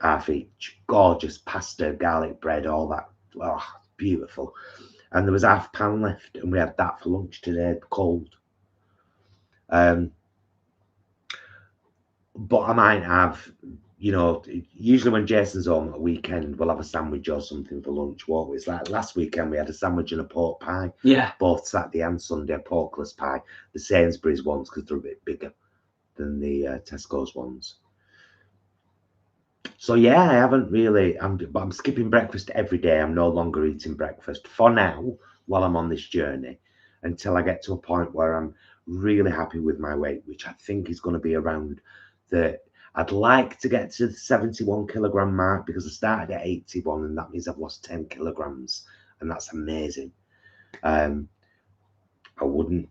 half each. Gorgeous pasta, garlic bread, all that. Oh, beautiful. And there was half a pound left, and we had that for lunch today, cold. But I might have, you know, usually when Jason's home at a weekend, we'll have a sandwich or something for lunch, won't we? It's like last weekend we had a sandwich and a pork pie. Yeah. Both Saturday and Sunday, a porkless pie. The Sainsbury's ones, because they're a bit bigger than the Tesco's ones. So yeah, I haven't really, but I'm skipping breakfast every day. I'm no longer eating breakfast for now while I'm on this journey, until I get to a point where I'm really happy with my weight, which I think is going to be around I'd like to get to the 71 kilogram mark, because I started at 81, and that means I've lost 10 kilograms, and that's amazing. I wouldn't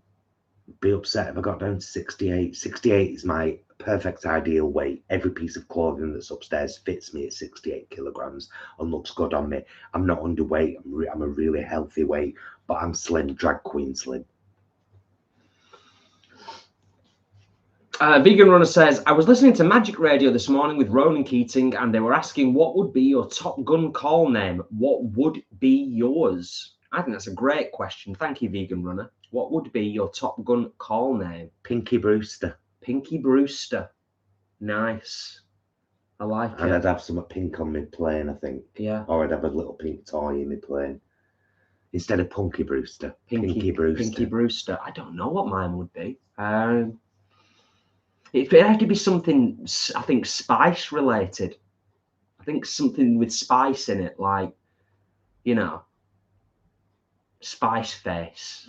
be upset if I got down to 68. 68 is my perfect ideal weight. Every piece of clothing that's upstairs fits me at 68 kilograms and looks good on me. I'm not underweight. I'm a really healthy weight, but I'm slim, drag queen slim. Vegan Runner says, I was listening to Magic Radio this morning with Ronan Keating, and they were asking what would be your Top Gun call name. What would be yours? I think that's a great question. Thank you, Vegan Runner. What would be your Top Gun call name? Pinky Brewster. Pinky Brewster. Nice. I like it. And I'd have some pink on my plane, I think. Yeah. Or I'd have a little pink toy in my plane. Instead of Punky Brewster. Pinky Brewster. Pinky Brewster. I don't know what mine would be. It had to be something, I think, spice related. I think something with spice in it, like, you know, Spice Face.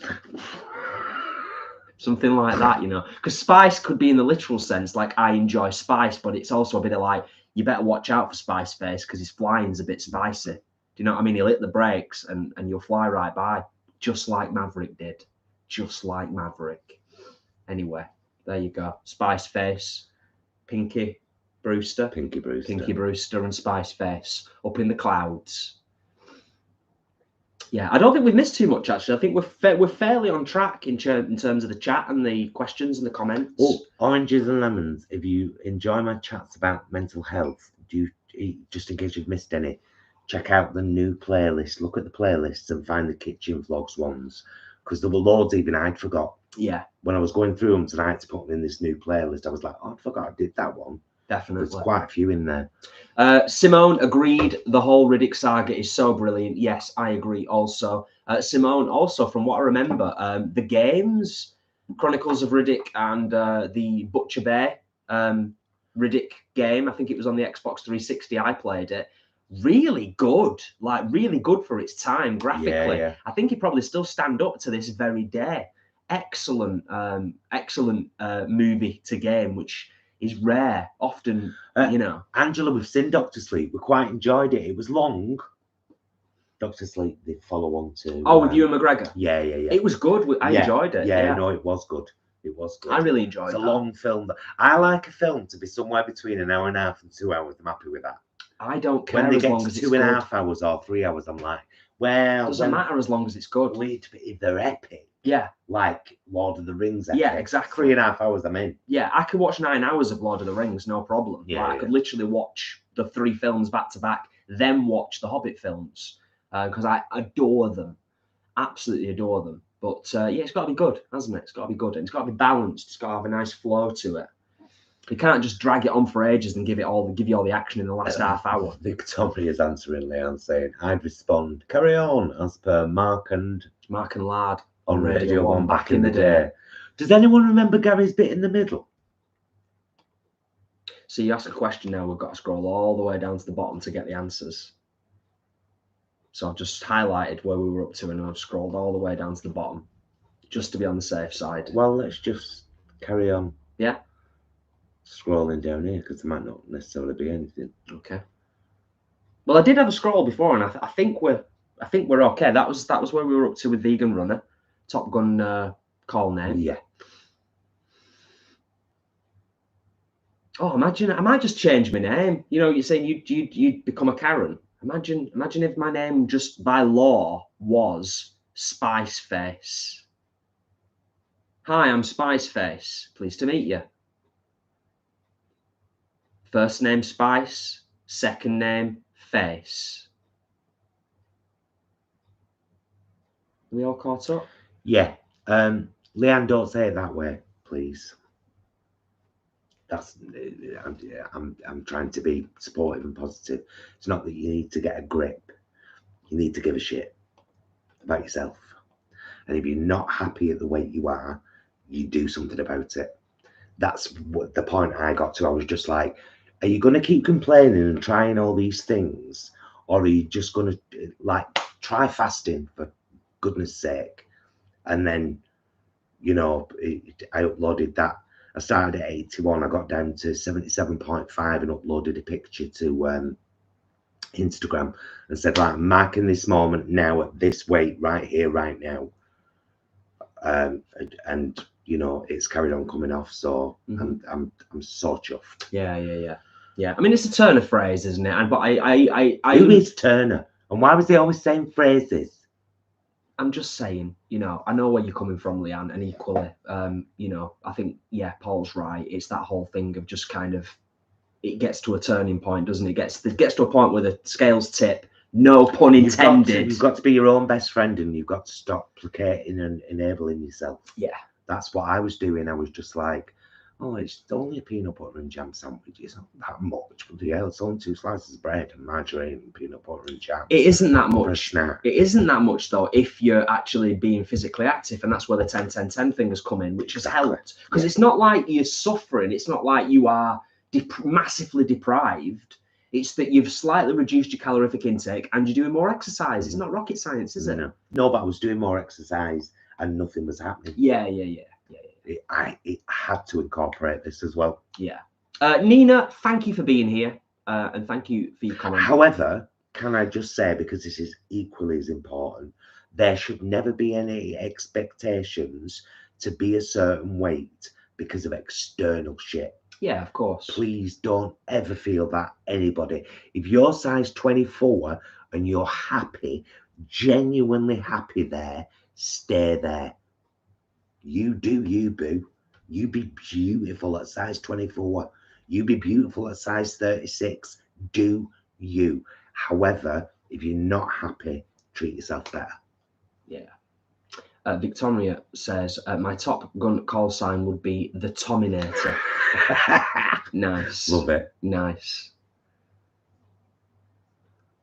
Something like that, you know. Because spice could be in the literal sense, like, I enjoy spice, but it's also a bit of like, you better watch out for Spice Face because his flying's a bit spicy. Do you know what I mean? He'll hit the brakes and you'll fly right by, just like Maverick did. Just like Maverick. Anyway. There you go. Spice Face, Pinky Brewster. Pinky Brewster. Pinky Brewster and Spice Face up in the clouds. Yeah, I don't think we've missed too much, actually. I think we're fairly on track in terms of the chat and the questions and the comments. Oh, oranges and lemons. If you enjoy my chats about mental health, just in case you've missed any, check out the new playlist. Look at the playlists and find the kitchen vlogs ones, because there were loads even I'd forgot. Yeah. When I was going through them tonight to put them in this new playlist, I was like, oh, I forgot I did that one. Definitely. There's quite a few in there. Simone agreed. The whole Riddick saga is so brilliant. Yes, I agree. Also, Simone. Also, from what I remember, the games, Chronicles of Riddick and the Butcher Bear Riddick game. I think it was on the Xbox 360. I played it. Really good, like really good for its time graphically. Yeah. I think it probably still stand up to this very day. Excellent, excellent movie to game, which is rare. Often, you know. Angela, we've seen Doctor Sleep. We quite enjoyed it. It was long. Doctor Sleep, the follow-on to. Oh, with Ewan McGregor. Yeah. It was good. I enjoyed it. Yeah, no, it was good. It was good. I really enjoyed it. It's a long film. I like a film to be somewhere between an hour and a half and 2 hours. I'm happy with that. I don't care when they as get long to as 2.5 hours or 3 hours, I'm like, well, doesn't matter as long as it's good. If they're epic, yeah, like Lord of the Rings, epic, yeah, exactly. 3.5 hours, I'm in. Yeah, I could watch 9 hours of Lord of the Rings, no problem. Yeah, I could literally watch the 3 films back to back, then watch the Hobbit films because I adore them, absolutely adore them. But yeah, it's got to be good, hasn't it? It's got to be good, and it's got to be balanced. It's got to have a nice flow to it. You can't just drag it on for ages and give you all the action in the last half hour. Victoria's answering Leon saying, I'd respond, carry on, as per Mark and Lard on Radio 1 back in the day. Does anyone remember Gary's bit in the middle? So you ask a question now, we've got to scroll all the way down to the bottom to get the answers. So I've just highlighted where we were up to and I've scrolled all the way down to the bottom just to be on the safe side. Well, let's just carry on. Yeah. Scrolling down here because there might not necessarily be anything. Okay. Well, I did have a scroll before, and I think we're okay. That was where we were up to with Vegan Runner, Top Gun call name. Yeah. Oh, imagine I might just change my name. You know, you're saying you'd become a Karen. Imagine if my name just by law was Spice Face. Hi, I'm Spice Face. Pleased to meet you. First name Spice, second name Face. Are we all caught up? Yeah. Leanne, don't say it that way, please. That's I'm trying to be supportive and positive. It's not that you need to get a grip. You need to give a shit about yourself. And if you're not happy at the weight you are, you do something about it. That's what the point I got to. I was just like, are you going to keep complaining and trying all these things? Or are you just going to like try fasting for goodness sake? And then, you know, I uploaded that. I started at 81. I got down to 77.5 and uploaded a picture to Instagram and said, like, I'm marking this moment now at this weight right here, right now. And you know, it's carried on coming off. So I'm so chuffed. Yeah. I mean, it's a Turner phrase, isn't it? But I who is Turner? And why was he always saying phrases? I'm just saying, you know, I know where you're coming from, Leanne, and equally, you know, I think, yeah, Paul's right. It's that whole thing of just kind of, it gets to a turning point, doesn't it? It gets to a point where the scales tip, no pun intended. You've got to be your own best friend, and you've got to stop placating and enabling yourself. Yeah. That's what I was doing. I was just like, oh, it's only a peanut butter and jam sandwich. It's not that much. But yeah, it's only 2 slices of bread and margarine and peanut butter and jam. It isn't that much. It isn't that much, though, if you're actually being physically active. And that's where the 10-10-10 thing has come in, which has helped. Because it's not like you're suffering. It's not like you are massively deprived. It's that you've slightly reduced your calorific intake and you're doing more exercise. It's not rocket science, is it? No, but I was doing more exercise and nothing was happening. Yeah. It had to incorporate this as well. Yeah. Nina, thank you for being here. And thank you for your comment. However, can I just say, because this is equally as important, there should never be any expectations to be a certain weight because of external shit. Yeah, of course. Please don't ever feel that, anybody. If you're size 24 and you're happy, genuinely happy there, stay there. You do you, boo. You be beautiful at size 24. You be beautiful at size 36. Do you. However, if you're not happy, treat yourself better. Yeah. Victoria says, my Top Gun call sign would be the Tominator. Nice. Love it. Nice.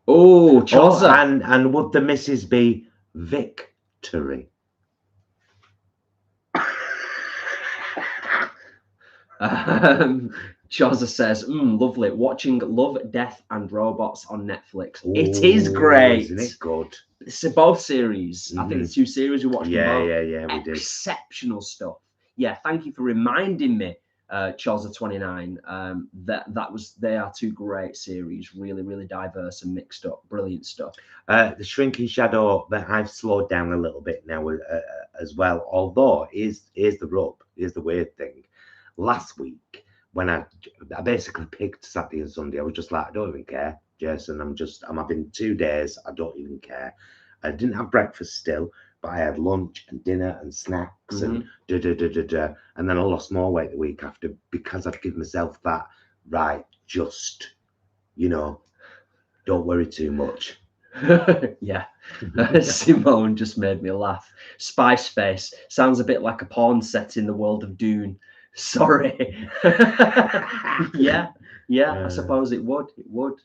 Oh, Chozza. And would the missus be Victory? Chozza says, lovely. Watching Love, Death and Robots on Netflix. Ooh, it is great. Isn't it good? It's both series. I think it's 2 series we watched. Yeah, both. yeah, we did. Exceptional stuff. Yeah, thank you for reminding me, Chozza29. They are 2 great series, really, really diverse and mixed up. Brilliant stuff. The Shrinking Shadow, that I've slowed down a little bit now as well. Although, here's the rub, here's the weird thing. Last week, when I basically picked Saturday and Sunday, I was just like, I don't even care, Jason. I'm having 2 days. I don't even care. I didn't have breakfast still, but I had lunch and dinner and snacks and and then I lost more weight the week after because I've given myself that, right, just, don't worry too much. Yeah. Simone just made me laugh. Spice Face sounds a bit like a porn set in the world of Dune. Sorry. Yeah, I suppose it would.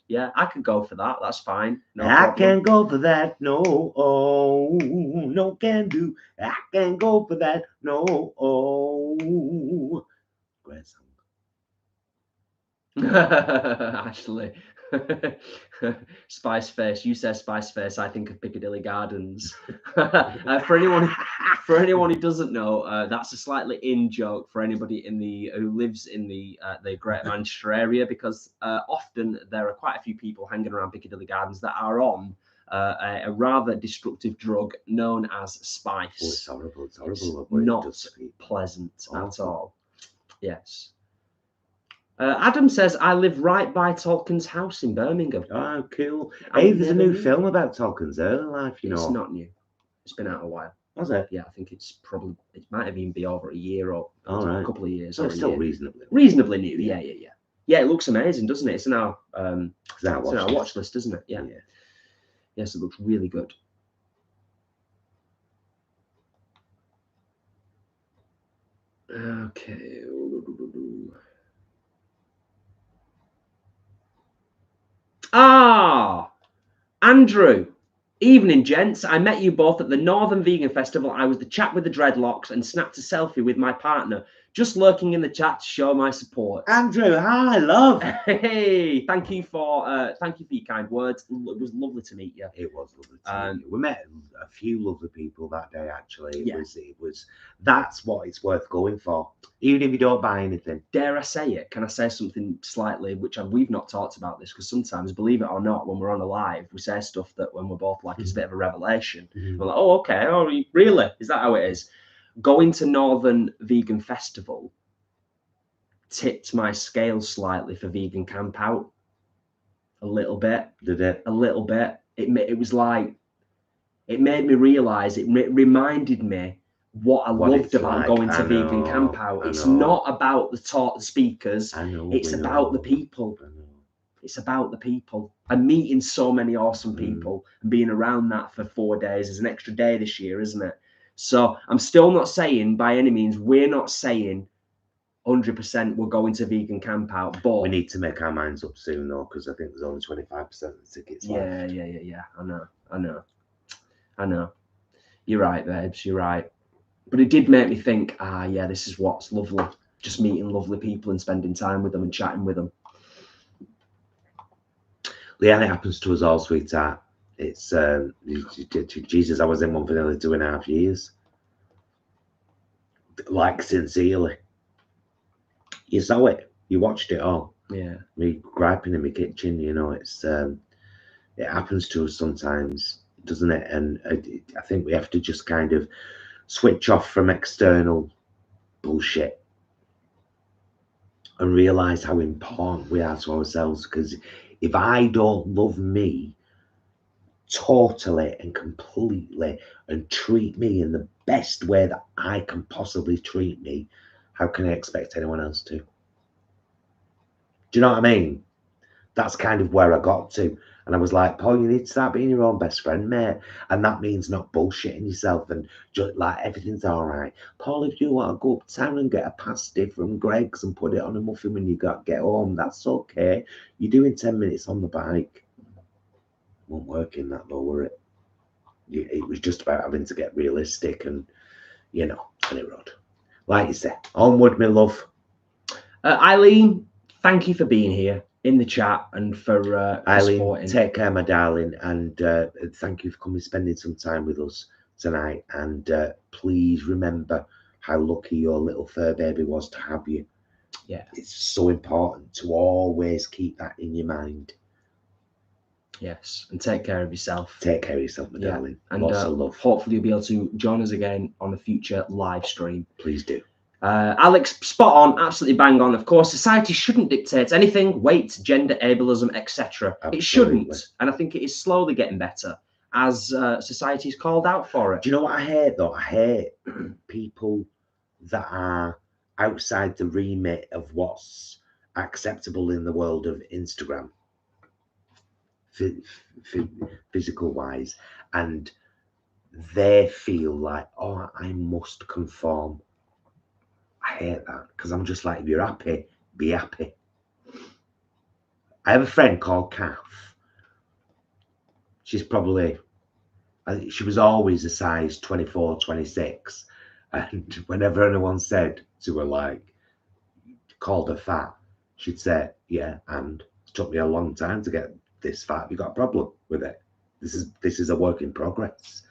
Yeah, I could go for that. That's fine. No problem. Can go for that. No, no can do. I can go for that. No, great song. Ashley. Spice Face. You say Spice Face, I think of Piccadilly Gardens. For anyone who doesn't know, that's a slightly in joke for anybody who lives in the Greater Manchester area, because often there are quite a few people hanging around Piccadilly Gardens that are on a rather destructive drug known as spice. Oh, it's horrible. It's horrible. It's not pleasant at all. Yes. Adam says, I live right by Tolkien's house in Birmingham. Oh, cool. Hey, there's a new film about Tolkien's early life, It's not new. It's been out a while. Was it? Yeah, I think it might have even been over a year or a couple of years. So it's still reasonably new. Yeah. Yeah, it looks amazing, doesn't it? It's in our watch list, isn't it? Yeah. Yes, it looks really good. Okay. Andrew. Evening, gents. I met you both at the Northern Vegan Festival. I was the chap with the dreadlocks and snapped a selfie with my partner. Just lurking in the chat to show my support. Andrew, hi, love. Hey, thank you for your kind words. It was lovely to meet you. It was lovely to meet you. We met a few lovely people that day, actually. It was that's what it's worth going for, even if you don't buy anything. Dare I say it? Can I say something slightly, we've not talked about this, because sometimes, believe it or not, when we're on a live, we say stuff that when we're both like, it's a bit of a revelation. We're like, oh, okay, oh, really? Is that how it is? Going to Northern Vegan Festival tipped my scale slightly for vegan camp out. A little bit. Did it? A little bit. It was like, it made me realise, it reminded me what I loved about going to vegan camp out. It's not about the speakers. It's about the people. It's about the people. And meeting so many awesome people and being around that for 4 days is an extra day this year, isn't it? So I'm still not saying, by any means, we're not saying 100% we're going to vegan camp out, but we need to make our minds up soon, though, because I think there's only 25% of the tickets left. Yeah. I know. You're right, babes. You're right. But it did make me think, this is what's lovely. Just meeting lovely people and spending time with them and chatting with them. Leanne, it happens to us all, sweetheart. It's Jesus, I was in one for nearly 2.5 years. Like, sincerely. You saw it. You watched it all. Yeah. Me griping in my kitchen, it's it happens to us sometimes, doesn't it? And I think we have to just kind of switch off from external bullshit and realize how important we are to ourselves. Because if I don't love me totally and completely and treat me in the best way that I can possibly treat me, how can I expect anyone else to? Do you know what I mean? That's kind of where I got to. And I was like, Paul, you need to start being your own best friend, mate. And that means not bullshitting yourself and just like everything's all right. Paul, if you want to go uptown and get a pasty from Greg's and put it on a muffin when you get home, that's okay. You're doing 10 minutes on the bike. Won't work in that though, were it? It was just about having to get realistic and, you know, on the road. Like you said, onward, my love. Eileen, thank you for being here in the chat and for Eileen, supporting. take care, my darling, and thank you for coming, spending some time with us tonight. And please remember how lucky your little fur baby was to have you. Yeah, it's so important to always keep that in your mind. Yes, and take care of yourself. Take care of yourself, my darling. And lots of love. Hopefully you'll be able to join us again on a future live stream. Please do. Alex, spot on, absolutely bang on. Of course, society shouldn't dictate anything, weight, gender, ableism, etc. It shouldn't, and I think it is slowly getting better as society is called out for it. Do you know what I hate though? I hate people that are outside the remit of what's acceptable in the world of Instagram, physical wise, and they feel like, oh, I must conform. I hate that, because I'm just like, if you're happy, be happy. I have a friend called Kath. She's probably, she was always a size 24, 26. And whenever anyone said to her, like, called her fat, she'd say, yeah, and it took me a long time to get this fat. Have you got a problem with it? This is a work in progress.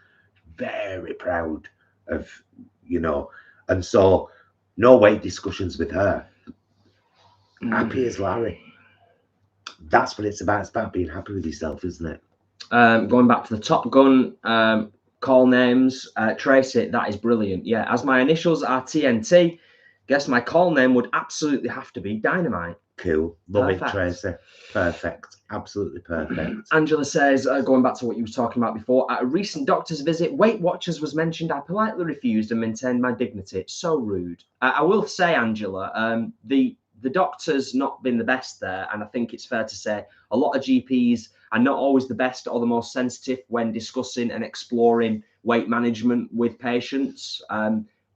Very proud of, you know, and so no weight discussions with her. Happy as Larry. That's what it's about. It's about being happy with yourself, isn't it? Going back to the Top Gun call names, Tracy, that is brilliant. Yeah, as my initials are TNT, guess my call name would absolutely have to be Dynamite. Cool. Love it, Tracy. Perfect. Absolutely perfect. Angela says, going back to what you were talking about before, at a recent doctor's visit, Weight Watchers was mentioned. I politely refused and maintained my dignity. It's so rude. I will say, Angela, the doctor's not been the best there, and I think it's fair to say a lot of GPs are not always the best or the most sensitive when discussing and exploring weight management with patients.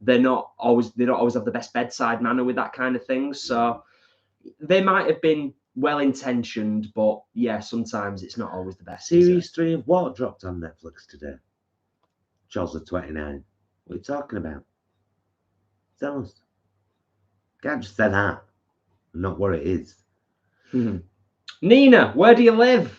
They don't always have the best bedside manner with that kind of thing. So they might have been well-intentioned, but yeah, sometimes it's not always the best. Series 3 of what dropped on Netflix today? Charles the 29. What are you talking about? Tell us. Can't just say that. Not what it is. Nina, where do you live?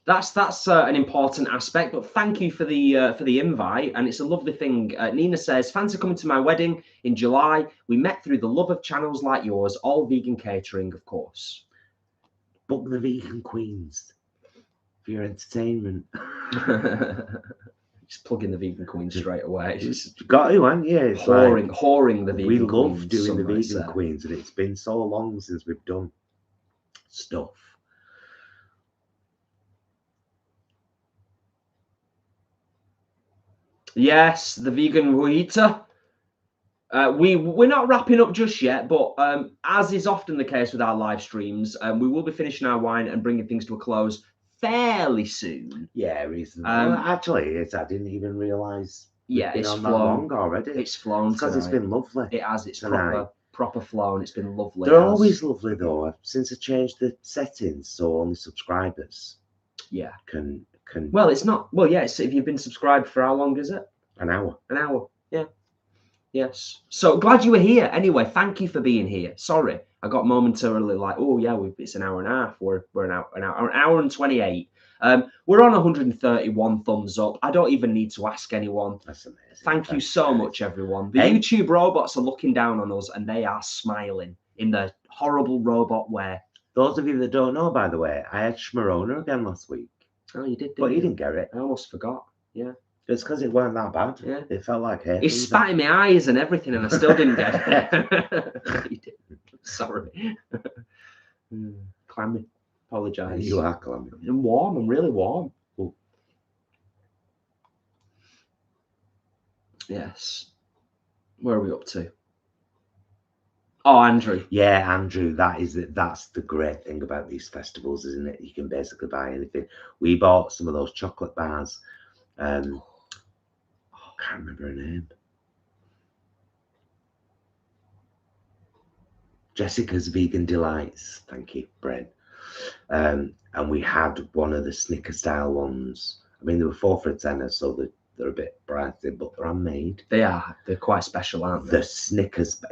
That's an important aspect, but thank you for the invite, and it's a lovely thing. Nina says, fancy coming to my wedding in July. We met through the love of channels like yours, all vegan catering, of course. Book the vegan queens for your entertainment. Just plugging the vegan queens straight away. You've got to, haven't you? It's whoring the vegan queens. We love doing the vegan queens, and it's been so long since we've done stuff. Yes, the vegan Ruita. We're not wrapping up just yet, but as is often the case with our live streams, we will be finishing our wine and bringing things to a close fairly soon. Yeah, reasonably. Well, actually, I didn't even realise. Yeah, it's on flown that long already. It's flown because it's been lovely. It has. It's tonight. proper flown. It's been lovely. They're always lovely though. Since I changed the settings, so only subscribers. Yeah. Can. Well, it's not. Well, yeah. If you've been subscribed for how long is it? An hour. An hour. Yeah. Yes. So glad you were here. Anyway, thank you for being here. Sorry, I got momentarily like, oh yeah, it's an hour and a half. We're an hour and 28. We're on 131 thumbs up. I don't even need to ask anyone. That's amazing. Thank you so much, everyone. The YouTube robots are looking down on us and they are smiling in their horrible robot way. Those of you that don't know, by the way, I had Schmarona again last week. Oh, you did, but you didn't get it. I almost forgot. Yeah. It's because it weren't that bad. Yeah. It felt like hay. He spat in my eyes and everything, and I still didn't get it. You did. Sorry. Clammy. Apologise. You are clammy. I'm warm. I'm really warm. Ooh. Yes. Where are we up to? Oh, Andrew. Yeah, Andrew, that's the great thing about these festivals, isn't it? You can basically buy anything. We bought some of those chocolate bars. I can't remember her name. Jessica's Vegan Delights. Thank you, Brent. And we had one of the Snicker style ones. I mean, they were 4 for $10, so they're a bit pricey, but they're handmade. They are. They're quite special, aren't they? The Snickers.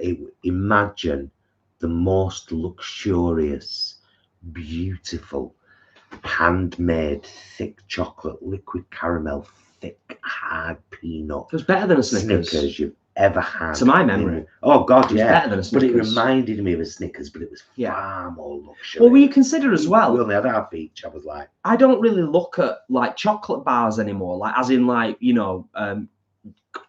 Imagine the most luxurious, beautiful, handmade, thick chocolate, liquid caramel, thick, hard peanut. It was better than a Snickers You've ever had. To my memory. Oh, God, It was yeah. better than a But Snickers. it reminded me of a Snickers, but it was far more luxury. Well, you consider as well. We only had half each. I was like, I don't really look at like chocolate bars anymore, like as in like, you know,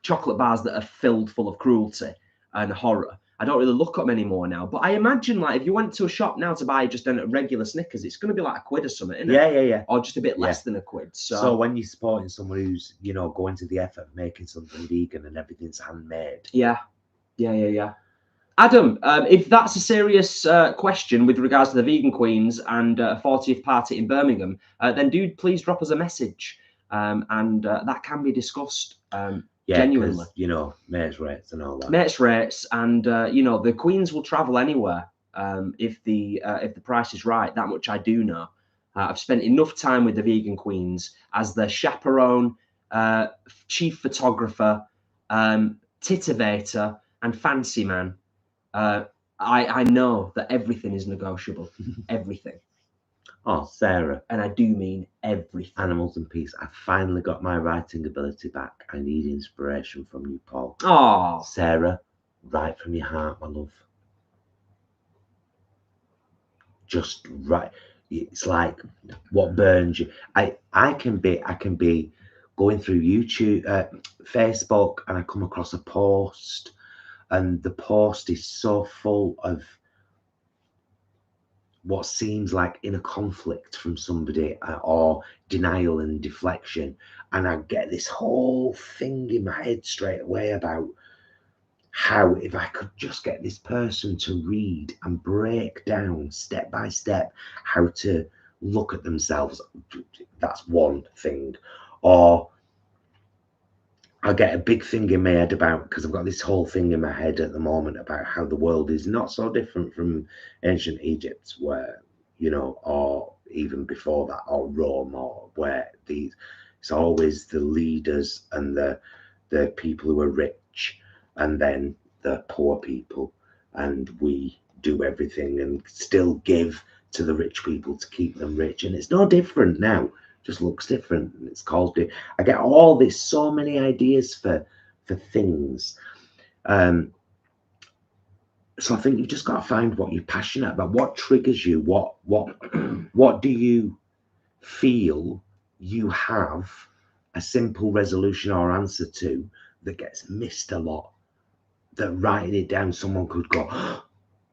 chocolate bars that are filled full of cruelty and horror. I don't really look at them anymore now. But I imagine like if you went to a shop now to buy just a regular Snickers, it's going to be like £1 or something, isn't it? Yeah. Or just a bit less than £1. So when you're supporting someone who's, you know, going to the effort of making something vegan and everything's handmade. Yeah. Adam, if that's a serious question with regards to the Vegan Queens and a 40th party in Birmingham, then do please drop us a message, and that can be discussed. Genuinely, you know, mates rates and all that. Mates rates, and you know, the Queens will travel anywhere if the price is right. That much I do know. I've spent enough time with the Vegan Queens as their chaperone, chief photographer, titivator, and fancy man. I know that everything is negotiable. Everything. Oh, Sarah. And I do mean everything. Animals and Peace. I finally got my writing ability back. I need inspiration from you, Paul. Oh, Sarah, write from your heart, my love. Just write. It's like what burns you. I can be going through YouTube, Facebook, and I come across a post, and the post is so full of what seems like inner conflict from somebody or denial and deflection. And I get this whole thing in my head straight away about how if I could just get this person to read and break down step by step how to look at themselves, that's one thing. Or I get a big thing in my head about, because I've got this whole thing in my head at the moment about how the world is not so different from ancient Egypt, where, you know, or even before that, or Rome, or where it's always the leaders and the people who are rich, and then the poor people, and we do everything and still give to the rich people to keep them rich, and it's no different now. Just looks different, and it's called it. I get all this, so many ideas for things. So I think you've just got to find what you're passionate about, what triggers you, what do you feel you have a simple resolution or answer to that gets missed a lot, that writing it down someone could go,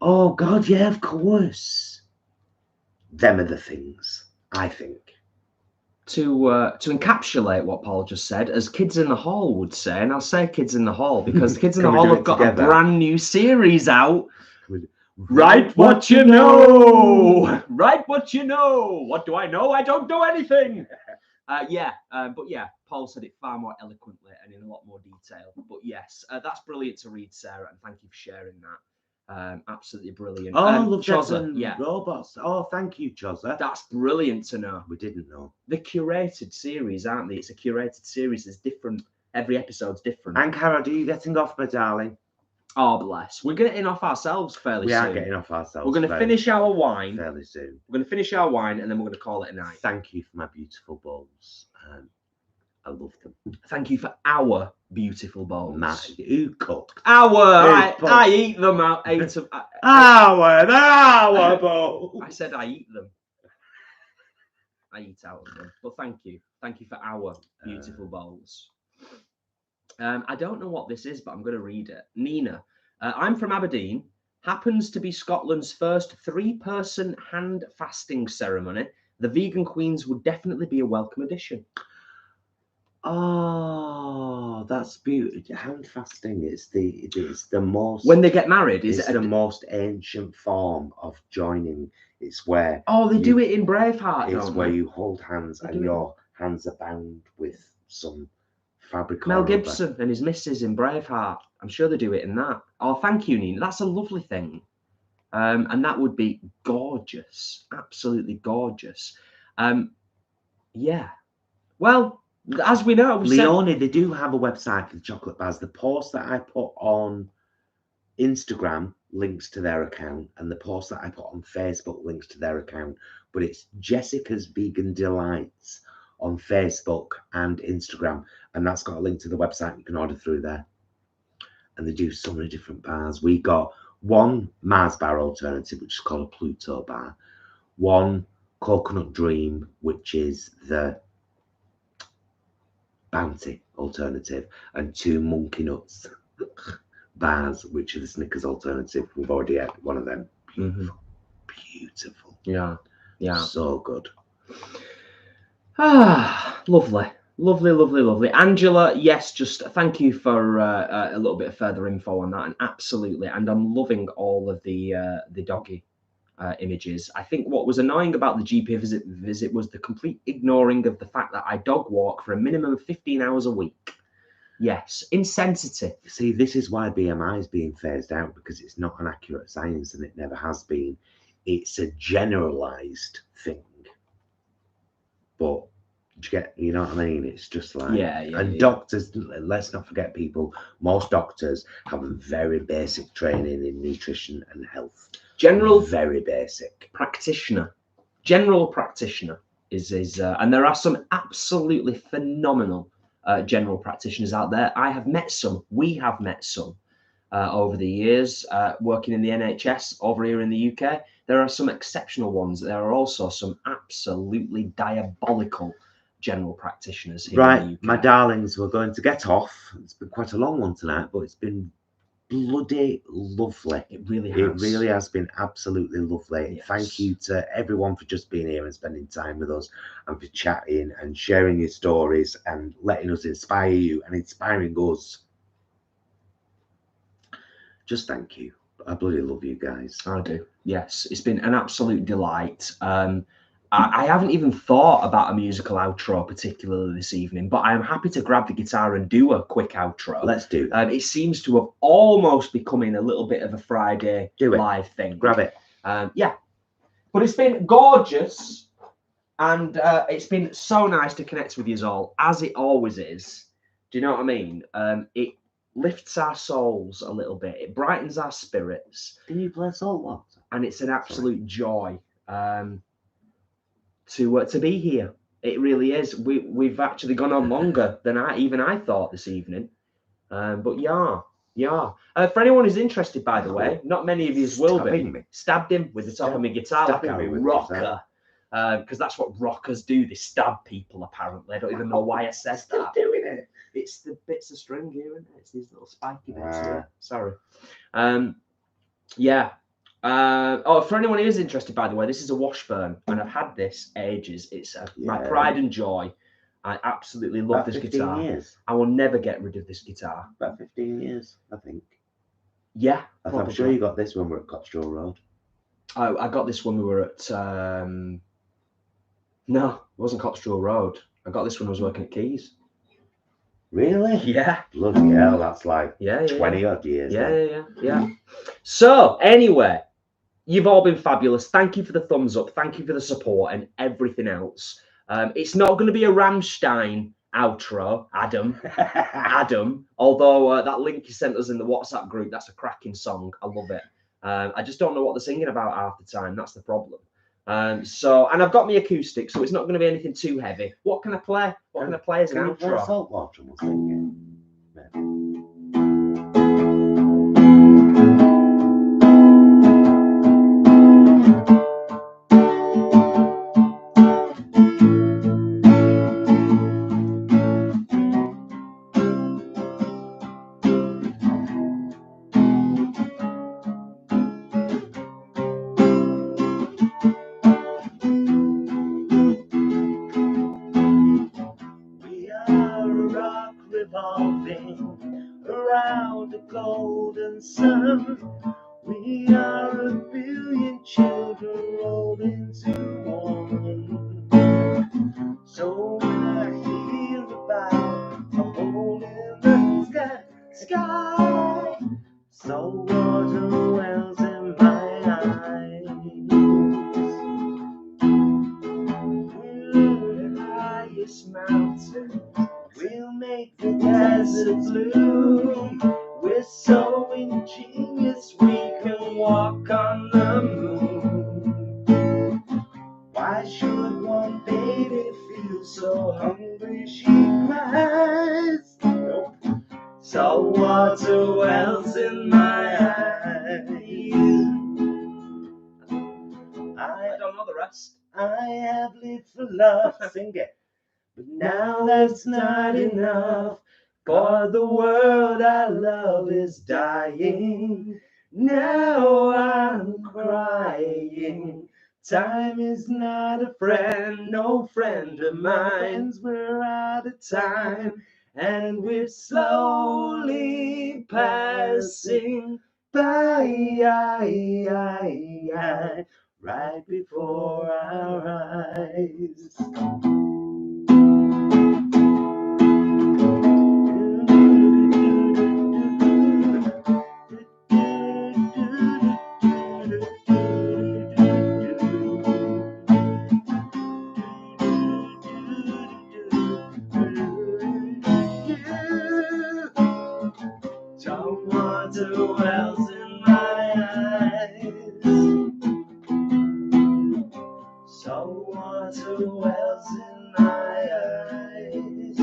oh God, yeah, of course. Them are the things, I think. To encapsulate what Paul just said, as Kids in the Hall would say, and I'll say Kids in the Hall because the Kids in the Hall have got a brand new series out. Write what you know. Write what you know. What do I know? I don't know anything. But yeah, Paul said it far more eloquently and in a lot more detail. But yes, that's brilliant to read, Sarah, and thank you for sharing that. Absolutely brilliant. Oh, love Chozza, yeah. Robots. Oh, thank you, Chozza. That's brilliant to know. We didn't know. The curated series, aren't they? It's a curated series. It's different. Every episode's different. Angharads, are you getting off, my darling? Oh, bless. We're getting off ourselves fairly soon. We are getting off ourselves. We're going to finish our wine. Fairly soon. We're going to finish our wine and then we're going to call it a night. Thank you for my beautiful bowls. I love them. Thank you for our beautiful bowls. Matt, who cooked? I eat them. I ate them. Our bowl. I said I eat them. I eat out of them. But thank you. Thank you for our beautiful bowls. I don't know what this is, but I'm going to read it. Nina, I'm from Aberdeen. Happens to be Scotland's first 3-person hand fasting ceremony. The Vegan Queens would definitely be a welcome addition. Oh, that's beautiful. Hand fasting is the most. When they get married, it's the most ancient form of joining. It's where they do it in Braveheart, it's don't where they? you hold hands and your hands are bound with some fabric. Mel Gibson and his missus in Braveheart. I'm sure they do it in that. Oh, thank you, Nina. That's a lovely thing. And that would be gorgeous. Absolutely gorgeous. Yeah. Well, as we know, Leonie, they do have a website for the chocolate bars. The post that I put on Instagram links to their account, and the post that I put on Facebook links to their account. But it's Jessica's Vegan Delights on Facebook and Instagram, and that's got a link to the website. You can order through there. And they do so many different bars. We got one Mars bar alternative, which is called a Pluto bar, one Coconut Dream, which is the Bounty alternative, and two Monkey Nuts bars, which are the Snickers alternative. We've already had one of them. Beautiful. Beautiful. Yeah. So good. Lovely. Lovely. Angela, yes, just thank you for a little bit of further info on that, and absolutely. And I'm loving all of the doggy images. I think what was annoying about the GP visit was the complete ignoring of the fact that I dog walk for a minimum of 15 hours a week. Yes, insensitive. See, this is why BMI is being phased out, because it's not an accurate science, and it never has been. It's a generalized thing. But you know what I mean? It's just like, doctors, let's not forget, people, most doctors have a very basic training in nutrition and health. Very basic. General practitioner is and there are some absolutely phenomenal general practitioners out there. I have met some, we have met some over the years working in the NHS over here in the UK. There are some exceptional ones. There are also some absolutely diabolical general practitioners here in the UK. My darlings, we're going to get off. It's been quite a long one tonight, but it's been bloody lovely. It really has been absolutely lovely. Yes. Thank you to everyone for just being here and spending time with us, and for chatting and sharing your stories and letting us inspire you and inspiring us. Just thank you. I bloody love you guys. I do. Yes, it's been an absolute delight. I haven't even thought about a musical outro particularly this evening, but I'm happy to grab the guitar and do a quick outro. Let's do that. It seems to have almost becoming a little bit of a Friday live thing. Grab it. Yeah. But it's been gorgeous, and it's been so nice to connect with you all, as it always is. Do you know what I mean? It lifts our souls a little bit. It brightens our spirits. Can you play Saltwater? And it's an absolute joy to be here. It really is. We've actually gone on longer than I thought this evening. But yeah. For anyone who's interested, by the way, not many of you will be. Stabbed him with the top of my guitar like a rocker. Because that's what rockers do. They stab people, apparently. I don't even know why I said that. Doing it. It's the bits of string here, isn't it? It's these little spiky bits here. Sorry. Yeah. For anyone who is interested, by the way, this is a Washburn, and I've had this ages. It's my pride and joy. I absolutely love this guitar. Years. I will never get rid of this guitar. About 15 years, I think. Yeah. I'm sure you got this when we were at Cottrell Road. I got this when we were at... No, it wasn't Cottrell Road. I got this when I was working at Keys. Really? Yeah. Bloody hell, that's like 20 odd years. Yeah. So, anyway, you've all been fabulous. Thank you for the thumbs up. Thank you for the support and everything else. It's not going to be a Rammstein outro, Adam. Although that link you sent us in the WhatsApp group, that's a cracking song. I love it. I just don't know what they're singing about half the time. That's the problem. And I've got my acoustic, so it's not going to be anything too heavy. What can I play? What can I play as an outro? Saltwater was thinking. We are revolving around the golden sun. We are a billion children rolled into one. So when I hear about a hole in the sky, salt water wells in my eyes. We're the highest mountain, we'll make the desert bloom. We're so ingenious, we can walk on the moon. Why should one baby feel so hungry she cries? Nope. Salt water wells in my eyes. I don't know the rest. I have lived for love, sing it. But now that's not enough, for the world I love is dying. Now I'm crying. Time is not a friend, no friend of mine. We're out of time, and we're slowly passing by, right before our eyes. Salt water wells in my eyes. Salt water wells in my eyes.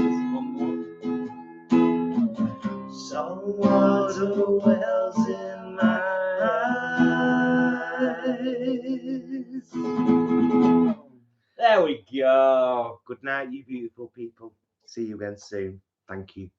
Salt water wells in my eyes. There we go. Good night, you beautiful people. See you again soon. Thank you.